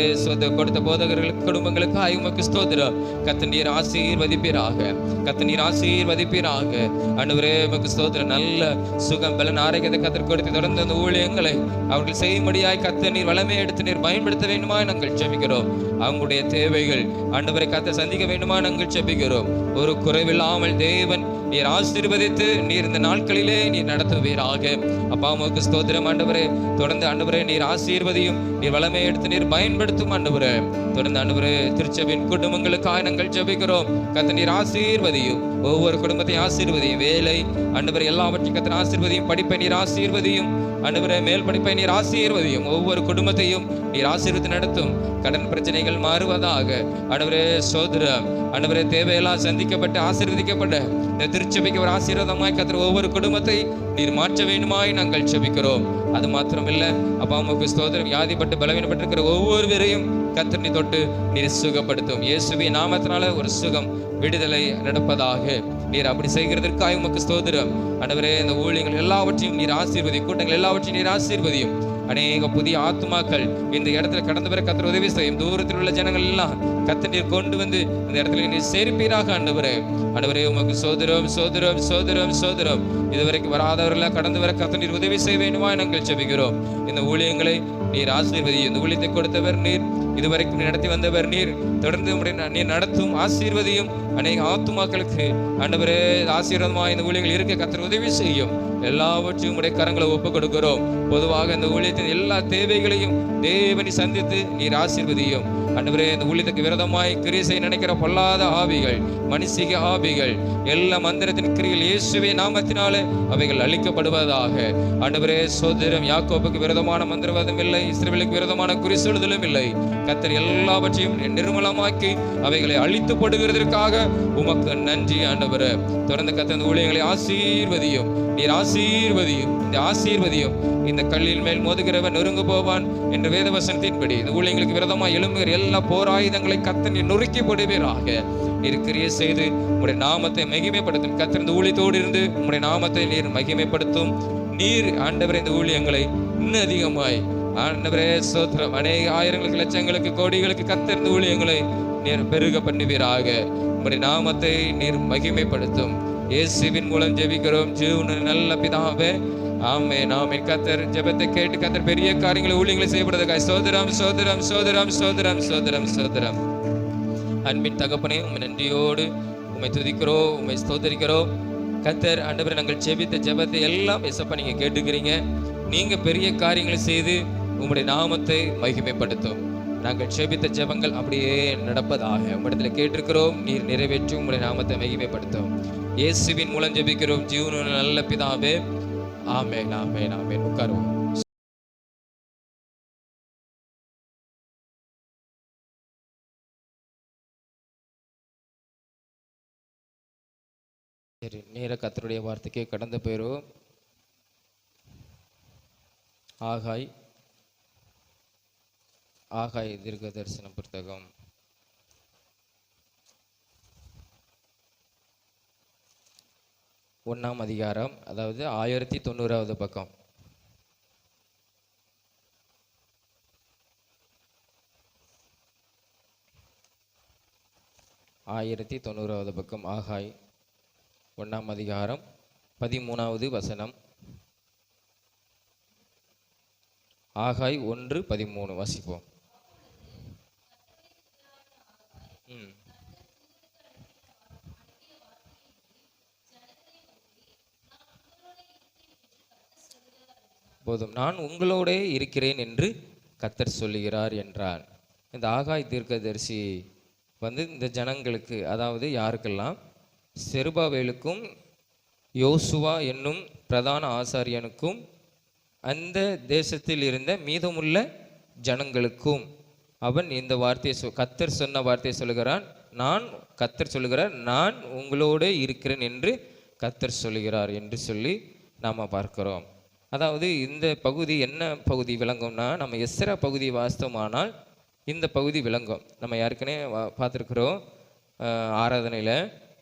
கொடுத்த போதகர்களுக்கு குடும்பங்களுக்காக உமக்கு ஸ்தோத்திரம். கர்த்தர் நீர் ஆசீர்வதிப்பீராக, கர்த்தர் நீர் ஆசீர்வதிப்பீராக. ஆண்டவரே உமக்கு ஸ்தோத்திரம். நல்ல சுகம் பலன் ஆரோக்கியத்தை கர்த்தர் கொடுத்து தொடர்ந்து அந்த ஊழியங்களை அவர்கள் செய்யும்படியாய் கர்த்தர் நீர் வளமே எடுத்து நீர் பயன்படுத்த வேண்டுமா நாங்கள் ஜெபிக்கிறோம். அவங்களுடைய தேவைகள் ஆண்டவரை கர்த்தர் சந்திக்க வேண்டுமா நாங்கள் ஜெபிக்கிறோம். ஒரு குறைவில்லாமல் தேவன் நீர் ஆசீர்வதித்து நீர் இந்த நாட்களிலே நீர் நடத்துவீராக. அப்பா உமக்கு ஸ்தோத்திரம் ஆண்டவரே. தொடர்ந்து ஆண்டவரே நீர் ஆசீர்வதியும், நீர் வளமே எடுத்து நீர் பயன்படுத்தும் ஆண்டவரே. தொடர்ந்து ஆண்டவரே திருச்சபையின் குடும்பங்களுக்காக நாங்கள் ஜெபிக்கிறோம். கர்த்தர் நீர் ஆசீர்வதியும், ஒவ்வொரு குடும்பத்தையும் ஆசீர்வதியும். வேலை ஆண்டவரே எல்லாவற்றையும் கர்த்தர் ஆசீர்வதியும். படிப்பை நீர் ஆசீர்வதியும் ஆண்டவரே, மேல் படிப்பை நீர் ஆசீர்வதியும். ஒவ்வொரு குடும்பத்தையும் நீர் ஆசீர்வதித்து நடத்தும். கடன் பிரச்சனைகள் மாறுவதாக. ஆண்டவரே ஸ்தோத்திரம். ஆண்டவரே, தேவையெல்லாம் சந்திக்கப்பட்டு ஆசீர்வதிக்கப்பட்ட இந்த திருச்சபைக்கு ஒரு ஆசீர்வாதமாய் கர்த்தர் ஒவ்வொரு குடும்பத்தை நீர் மாற்ற வேண்டுமாய் நாங்கள் ஜெபிக்கிறோம். அது மாத்திரம் இல்ல அப்பா உமக்கு ஸ்தோத்திரம். வியாதிப்பட்டு பலவீனப்பட்டிருக்கிற ஒவ்வொருவரையும் கர்த்தர் நீ தொட்டு நீர் சுகப்படுத்தும். இயேசுவின் நாமத்தினால ஒரு சுகம், விடுதலை நடப்பதாக. நீர் அப்படி செய்கிறதற்காக உமக்கு ஸ்தோத்திரம். ஆண்டவரே, இந்த ஊழியங்கள் எல்லாவற்றையும் நீர் ஆசீர்வதியும், கூட்டங்கள் எல்லாவற்றையும் நீர் ஆசீர்வதியும். அநேக புதிய ஆத்துமாக்கள் இந்த இடத்துல கடந்து வர கர்த்தர் உதவி செய்யும். தூரத்தில் உள்ள ஜனங்கள் எல்லாம் கர்த்தர் நீர் கொண்டு வந்து இந்த இடத்துல நீர் சேர்ப்பீராக ஆண்டவரே. ஆண்டவரே உமக்கு சோதரம் சோதரம் சோதரம் சோதரம். இதுவரைக்கும் வராதவர்களாக கடந்து வர கர்த்தர் நீர் உதவி செய்ய வேண்டுமா நாங்கள் ஜெபிக்கிறோம். இந்த ஊழியங்களை நீர் ஆசீர்வதியும். இந்த ஊழியத்தை கொடுத்தவர் நீர், இதுவரைக்கும் நடத்தி வந்தவர் நீர். தொடர்ந்து நீர் நடத்தும், ஆசீர்வதியும். அநேக ஆத்துமாக்களுக்கு ஆண்டவரே ஆசீர்வாதமாக இந்த ஊழியங்கள் இருக்க கர்த்தர் உதவி செய்யும். எல்லாவற்றையும் உடைய கரங்களை ஒப்புக் கொடுக்கிறோம். பொதுவாக இந்த ஊழியத்தின் எல்லா தேவைகளையும் தேவனை சந்தித்து நீர் ஆசீர்வதியும். ஆண்டவரே, இந்த ஊழியத்துக்கு விரோதமாய் கிரியை செய்ய நினைக்கிற பொல்லாத ஆவிகள், மனுஷிக ஆவிகள், எல்லா மந்திரத்தின் கிரியில் இயேசுவே நாமத்தினாலே அவைகள் அழிக்கப்படுவதாக. ஆண்டவரே சோதரம். யாக்கோபுக்கு விரோதமான மந்திரவாதம் இல்லை, இஸ்ரவேலுக்கு விரோதமான குறி சொல்லுதலும் இல்லை. கர்த்தர் எல்லாவற்றையும் நிர்மலமாக்கி அவைகளை அழித்து போடுகிறதற்காக உமக்கு நன்றி ஆண்டவரே. தொடர்ந்து கர்த்தர் இந்த ஊழியங்களை ஆசீர்வதியும், நீர் ஆசீர்வதியும். இந்த ஆசீர்வதியும். இந்த கல்லின் மேல் மோதுகிறவன் நொறுங்கு போவான் என்ற வேதவசனத்தின்படி இந்த ஊழியங்களுக்கு விரோதமாக எழும்புகிற எல்லா போராயுதங்களை கர்த்தர் நீர் நொறுக்கி போடுவீராக. நீர் கிரியை செய்து உம்முடைய நாமத்தை மகிமைப்படுத்தும். கர்த்தர் இந்த ஊழியத்தோடு இருந்து உம்முடைய நாமத்தை நீர் மகிமைப்படுத்தும். நீர் ஆண்டவரே இந்த ஊழியங்களை இன்னும் அதிகமாய் ஆண்டவரே ஸ்தோத்திரம். அநேக ஆயிரங்களுக்கு, லட்சங்களுக்கு, கோடிகளுக்கு கர்த்தர் இந்த ஊழியங்களை நீர் பெருக பண்ணுவீராக. உம்முடைய நாமத்தை நீர் மகிமைப்படுத்தும். இயேசுவின் மூலம் ஜெபிக்கிறோம் ஜீவன நல்ல பிதாவே, ஆமென் ஆமென். கர்த்தர் ஜெபத்தை கேட்டு கர்த்தர் பெரிய காரியங்களை ஊழியங்களை செய்யப்படுவதற்காக சோதரம் சோதரம் சோதரம் சோதரம் சோதரம் சோதரம். அன்பின் தகப்பனே, உம்மை நன்றியோடு உம்மை துதிக்கிறோம், உம்மை ஸ்தோத்தரிக்கிறோம். கர்த்தர் ஆண்டவரே, நாங்கள் ஜெபித்த ஜெபத்தை எல்லாம் ஏசப்பா நீங்க கேட்டுக்கிறீங்க. நீங்க பெரிய காரியங்களை செய்து உம்முடைய நாமத்தை மகிமைப்படுத்தும். நாங்கள் ஜெபித்த ஜெபங்கள் அப்படியே நடப்பதாக உம்மிடத்துல கேட்டிருக்கிறோம். நீர் நிறைவேற்றி உம்முடைய நாமத்தை மகிமைப்படுத்தும். இயேசுவின் மூலம் ஜெபிக்கிறோம் ஜீவனுள்ள நல்ல பிதாவே, ஆமென் ஆமென் ஆமென். உட்காருவோம். சரி, நேர கர்த்தருடைய வார்த்தைக்கே கடந்து போயிரும். ஆகாய் தீர்க்க தரிசன புத்தகம் 1ஆம் அதிகாரம், அதாவது 1090வது பக்கம். 1090வது பக்கம் ஆகாய் 1ஆம் அதிகாரம் 13வது வசனம். ஆகாய் 1:13 வாசிப்போம். போதும், நான் உங்களோட இருக்கிறேன் என்று கர்த்தர் சொல்லுகிறார் என்றார். இந்த ஆகாய் தீர்க்கதரிசி இந்த ஜனங்களுக்கு, அதாவது யாருக்கெல்லாம், செருபாவேலுக்கும் யோசுவா என்னும் பிரதான ஆசாரியனுக்கும் அந்த தேசத்தில் இருந்த மீதமுள்ள ஜனங்களுக்கும் அவன் இந்த வார்த்தையை கர்த்தர் சொன்ன வார்த்தையை சொல்லுகிறான். கர்த்தர் சொல்லுகிறார், நான் உங்களோட இருக்கிறேன் என்று கர்த்தர் சொல்லுகிறார் என்று சொல்லி நாம் பார்க்கிறோம். அதாவது இந்த பகுதி என்ன பகுதி விளங்கும்னா, நம்ம எஸ்ரா பகுதி வாஸ்தவமானால் இந்த பகுதி விளங்கும். நம்ம யாருக்குனே பார்த்துருக்குறோம் ஆராதனையில்.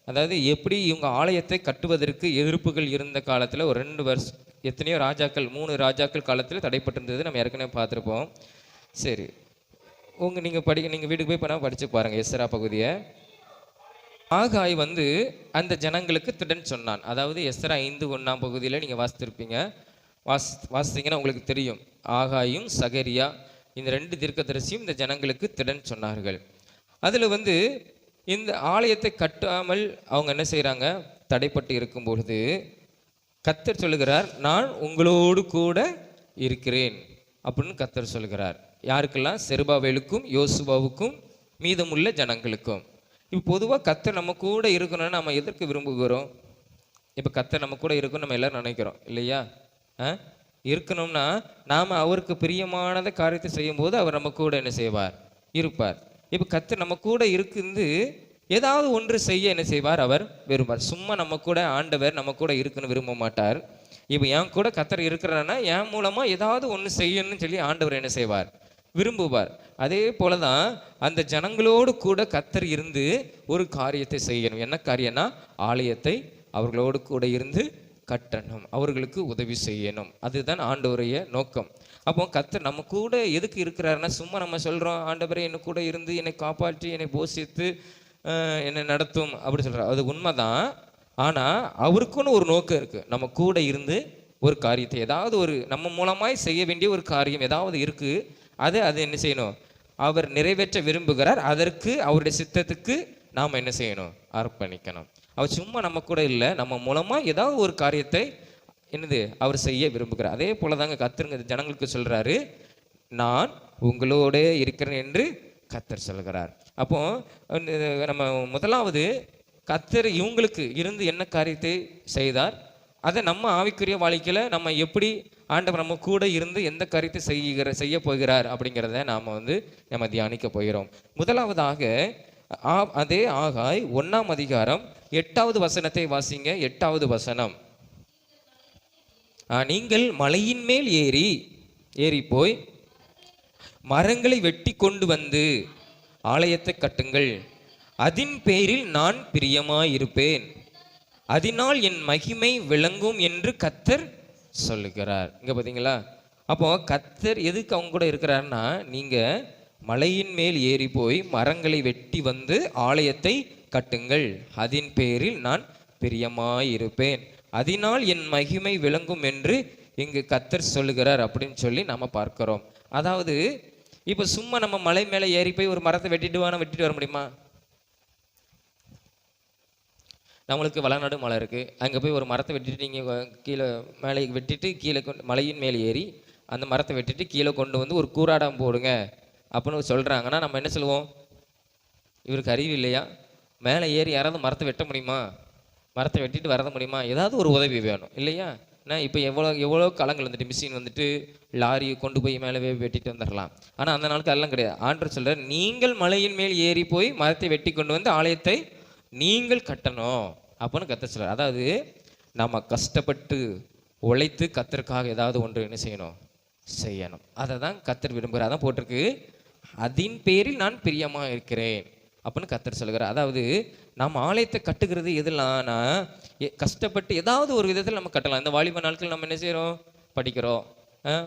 அதாவது எப்படி இவங்க ஆலயத்தை கட்டுவதற்கு எதிர்ப்புகள் இருந்த காலத்தில் ஒரு 2 வருஷம் எத்தனையோ ராஜாக்கள் 3 ராஜாக்கள் காலத்தில் தடைப்பட்டிருந்தது நம்ம ஏற்கனவே பார்த்துருப்போம். சரி, நீங்கள் வீட்டுக்கு போய் பண்ணால் படித்து பாருங்கள் எஸ்ரா பகுதியை. ஆகாய் அந்த ஜனங்களுக்கு திடன் சொன்னான். அதாவது எஸ்ரா 5:1 பகுதியில் நீங்கள் வாசித்திருப்பீங்க. வாசித்தீங்கன்னா உங்களுக்கு தெரியும். ஆகாயும் சகரியா இந்த 2 தீர்க்கதரிசியும் இந்த ஜனங்களுக்கு திடன் சொன்னார்கள். அதில் இந்த ஆலயத்தை கட்டாமல் அவங்க என்ன செய்கிறாங்க, தடைப்பட்டு இருக்கும் பொழுது கர்த்தர் சொல்லுகிறார், நான் உங்களோடு கூட இருக்கிறேன் அப்படின்னு கர்த்தர் சொல்லுகிறார். யாருக்கெல்லாம்? செருபாவேலுக்கும் யோசுவாவுக்கும் மீதமுள்ள ஜனங்களுக்கும். இப்போ பொதுவாக கர்த்தர் நம்ம கூட இருக்கணும்னு நம்ம எதற்கு விரும்புகிறோம்? இப்போ கர்த்தர் நம்ம கூட இருக்கணும்னு நம்ம எல்லாரும் நினைக்கிறோம் இல்லையா? இருக்கணும்னா நாம் அவருக்கு பிரியமானத காரியத்தை செய்யும் போது அவர் நம்ம கூட என்ன செய்வார்? இருப்பார். இப்போ கர்த்தர் நம்ம கூட இருந்து ஏதாவது ஒன்று செய்ய என்ன செய்வார்? அவர் விரும்பார். சும்மா நம்ம கூட ஆண்டவர் நம்ம கூட இருக்குன்னு விரும்ப மாட்டார். இப்போ என் கூட கர்த்தர் இருக்கிறன்னா என் மூலமாக ஏதாவது ஒன்று செய்யணும்னு சொல்லி ஆண்டவர் என்ன செய்வார்? விரும்புவார். அதே போல தான் அந்த ஜனங்களோடு கூட கர்த்தர் இருந்து ஒரு காரியத்தை செய்யணும். என்ன காரியம்னா, ஆலயத்தை அவர்களோடு கூட இருந்து கட்டணும், அவர்களுக்கு உதவி செய்யணும். அதுதான் ஆண்டவருடைய நோக்கம். அப்போ கர்த்தர் நம்ம கூட எதுக்கு இருக்கிறாருன்னா, சும்மா நம்ம சொல்கிறோம் ஆண்டவரே என்னை கூட இருந்து என்னை காப்பாற்றி என்னை போஷித்து என்னை நடத்தும் அப்படி சொல்கிறார். அது உண்மைதான். ஆனால் அவருக்குன்னு ஒரு நோக்கம் இருக்குது. நம்ம கூட இருந்து ஒரு காரியத்தை ஏதாவது ஒரு நம்ம மூலமாய் செய்ய வேண்டிய ஒரு காரியம் ஏதாவது இருக்குது. அது என்ன செய்யணும்? அவர் நிறைவேற்ற விரும்புகிறார். அதற்கு அவருடைய சித்தத்துக்கு நாம் என்ன செய்யணும்? அர்ப்பணிக்கணும். அவர் சும்மா நம்ம கூட இல்லை, நம்ம மூலமாக ஏதாவது ஒரு காரியத்தை அவர் செய்ய விரும்புகிறார். அதே போல தாங்க கர்த்தருங்க ஜனங்களுக்கு சொல்கிறாரு, நான் உங்களோட இருக்கிறேன் என்று கர்த்தர் சொல்கிறார். அப்போ நம்ம முதலாவது கர்த்தர் இவங்களுக்கு இருந்து என்ன காரியத்தை செய்தார், அதை நம்ம ஆவிக்குரிய வாழ்க்கையில் நம்ம எப்படி ஆண்டவர் நம்ம கூட இருந்து எந்த காரியத்தை செய்ய போகிறார் அப்படிங்கிறத நாம் நம்ம தியானிக்க போகிறோம். முதலாவதாக அதே ஆகாய் 1ஆம் அதிகாரம் 8வது வசனத்தை வாசிங்க. 8வது வசனம். நீங்கள் மலையின் மேல் ஏறி போய் மரங்களை வெட்டி கொண்டு ஆலயத்தை கட்டுங்கள், அதின் பேரில் நான் பிரியமாயிருப்பேன், அதனால் என் மகிமை விளங்கும் என்று கர்த்தர் சொல்லுகிறார். இங்க பார்த்தீங்களா? அப்போ கர்த்தர் எதுக்கு அவங்க கூட இருக்கிறாருன்னா, நீங்க மலையின் மேல் ஏறி போய் மரங்களை வெட்டி ஆலயத்தை கட்டுங்கள், அதன் பேரில் நான் பிரியமாயிருப்பேன், அதனால் என் மகிமை விளங்கும் என்று இங்கு கர்த்தர் சொல்லுகிறார் அப்படின்னு சொல்லி நம்ம பார்க்கிறோம். அதாவது இப்போ சும்மா நம்ம மலை மேலே ஏறி போய் ஒரு மரத்தை வெட்டிட்டு வர முடியுமா? நம்மளுக்கு வளநாடு மலை இருக்குது, அங்கே போய் ஒரு மரத்தை வெட்டிட்டு நீங்கள் கீழே மேலே வெட்டிட்டு கீழே மலையின் மேலே ஏறி அந்த மரத்தை வெட்டிட்டு கீழே கொண்டு ஒரு கூராடம் போடுங்க அப்படின்னு சொல்கிறாங்கன்னா நம்ம என்ன சொல்லுவோம்? இவருக்கு அறிவு இல்லையா? மேலே ஏறி யாராவது மரத்தை வெட்ட முடியுமா? மரத்தை வெட்டிட்டு வரத முடியுமா? ஏதாவது ஒரு உதவி வேணும் இல்லையா? இப்போ எவ்வளோ காலங்கள் மிஷின் லாரி கொண்டு போய் மேலே வெட்டிட்டு வந்துடலாம். ஆனால் அந்த நாளுக்கு அதெல்லாம் கிடையாது. ஆண்டவர் சொல்கிறார், நீங்கள் மலையின் மேல் ஏறி போய் மரத்தை வெட்டி கொண்டு ஆலயத்தை நீங்கள் கட்டணும் அப்படின்னு கர்த்தர் சொல்கிறார். அதாவது நம்ம கஷ்டப்பட்டு உழைத்து கர்த்தருக்காக ஏதாவது ஒன்று என்ன செய்யணும். அதை தான் கர்த்தர் விரும்புகிறார். அதான் போட்டிருக்கு, அதன் பேரில் நான் பிரியமாக இருக்கிறேன் அப்படின்னு கர்த்தர் சொல்கிறார். அதாவது நம்ம ஆலயத்தை கட்டுகிறது எதுலாம்னா, கஷ்டப்பட்டு ஏதாவது ஒரு விதத்தில் நம்ம கட்டலாம். இந்த வாலிப நாட்கள் நம்ம என்ன செய்கிறோம்?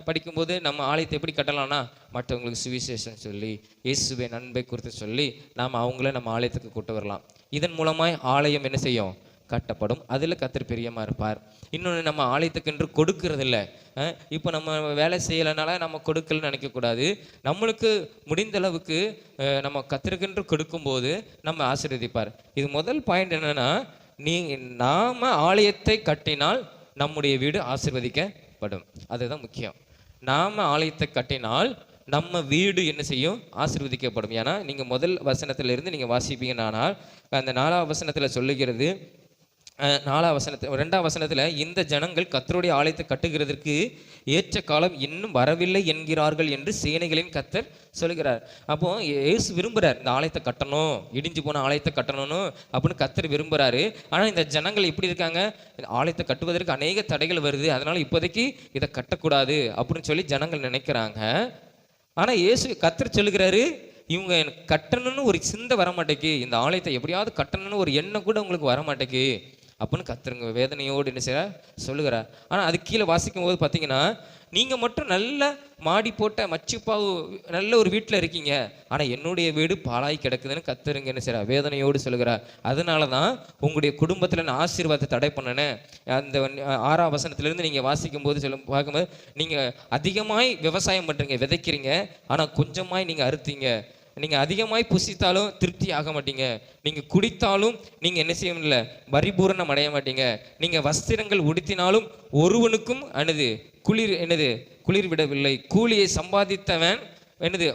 படிக்கும்போது நம்ம ஆலயத்தை எப்படி கட்டலாம்னா, மற்றவங்களுக்கு சுவிசேஷம் சொல்லி இயேசுவை நன்மை குறித்து சொல்லி நாம் அவங்கள நம்ம ஆலயத்துக்கு கூட்டு வரலாம். இதன் மூலமாய் ஆலயம் என்ன செய்யும்? கட்டப்படும். அதில் கர்த்தர் பிரியமாக இருப்பார். இன்னொன்று, நம்ம ஆலயத்துக்கென்று கொடுக்கறது இல்லை. இப்போ நம்ம வேலை செய்யலைனால நம்ம கொடுக்கலன்னு நினைக்கக்கூடாது. நம்மளுக்கு முடிந்த அளவுக்கு நம்ம கர்த்தருக்கென்று கொடுக்கும்போது நம்ம ஆசீர்வதிப்பார். இது முதல் பாயிண்ட் என்னன்னா, நாம் ஆலயத்தை கட்டினால் நம்முடைய வீடு ஆசீர்வதிக்கப்படும். அதுதான் முக்கியம். நாம் ஆலயத்தை கட்டினால் நம்ம வீடு என்ன செய்யும்? ஆசீர்வதிக்கப்படும். ஏன்னா நீங்கள் முதல் வசனத்திலிருந்து நீங்கள் வாசிப்பீங்கன்னானால் அந்த 4ஆம் வசனத்தில் சொல்லுகிறது, 4ஆம் வசனத்தில் 2ஆம் வசனத்தில், இந்த ஜனங்கள் கர்த்தருடைய ஆலயத்தை கட்டுகிறதற்கு ஏற்ற காலம் இன்னும் வரவில்லை என்கிறார்கள் என்று சேனைகளின் கர்த்தர் சொல்கிறார். அப்போ இயேசு விரும்புகிறார் இந்த ஆலயத்தை கட்டணும், இடிஞ்சு போன ஆலயத்தை கட்டணும்னு அப்படின்னு கர்த்தர் விரும்புகிறாரு. ஆனால் இந்த ஜனங்கள் எப்படி இருக்காங்க? ஆலயத்தை கட்டுவதற்கு அநேக தடைகள் வருது, அதனால இப்போதைக்கு இதை கட்டக்கூடாது அப்படின்னு சொல்லி ஜனங்கள் நினைக்கிறாங்க. ஆனால் கர்த்தர் சொல்லுகிறாரு, இவங்க கட்டணும்னு ஒரு சிந்தை வரமாட்டேக்கு, இந்த ஆலயத்தை எப்படியாவது கட்டணும்னு ஒரு எண்ணம் கூட உங்களுக்கு வரமாட்டேக்கு அப்படின்னு கர்த்தருங்க வேதனையோடு என்ன செய்ய சொல்லுகிறார். ஆனால் அது கீழே வாசிக்கும் போது பார்த்தீங்கன்னா, நீங்கள் மட்டும் நல்ல மாடி போட்ட மச்சுப்பாவு நல்ல ஒரு வீட்டில் இருக்கீங்க, ஆனால் என்னுடைய வீடு பாழாய் கிடக்குதுன்னு கர்த்தருங்க என்ன செய்கிறார்? வேதனையோடு சொல்லுகிறார். அதனால தான் உங்களுடைய குடும்பத்தில் நான் ஆசீர்வாதத்தை தடை பண்ணினேன். அந்த 6ஆம் வசனத்திலிருந்து நீங்கள் வாசிக்கும் போது பார்க்கும்போது, நீங்கள் அதிகமாய் விவசாயம் பண்ணுறீங்க, விதைக்கிறீங்க, ஆனால் கொஞ்சமாய் நீங்கள் அறுத்தீங்க. நீங்கள் அதிகமாய் புசித்தாலும் திருப்தி ஆக மாட்டீங்க, நீங்கள் குடித்தாலும் நீங்கள் என்ன செய்ய முடியல? பரிபூரணம் அடைய மாட்டீங்க. நீங்கள் வஸ்திரங்கள் உடுத்தினாலும் ஒருவனுக்கும் குளிர் விடவில்லை. கூலியை சம்பாதித்தவன்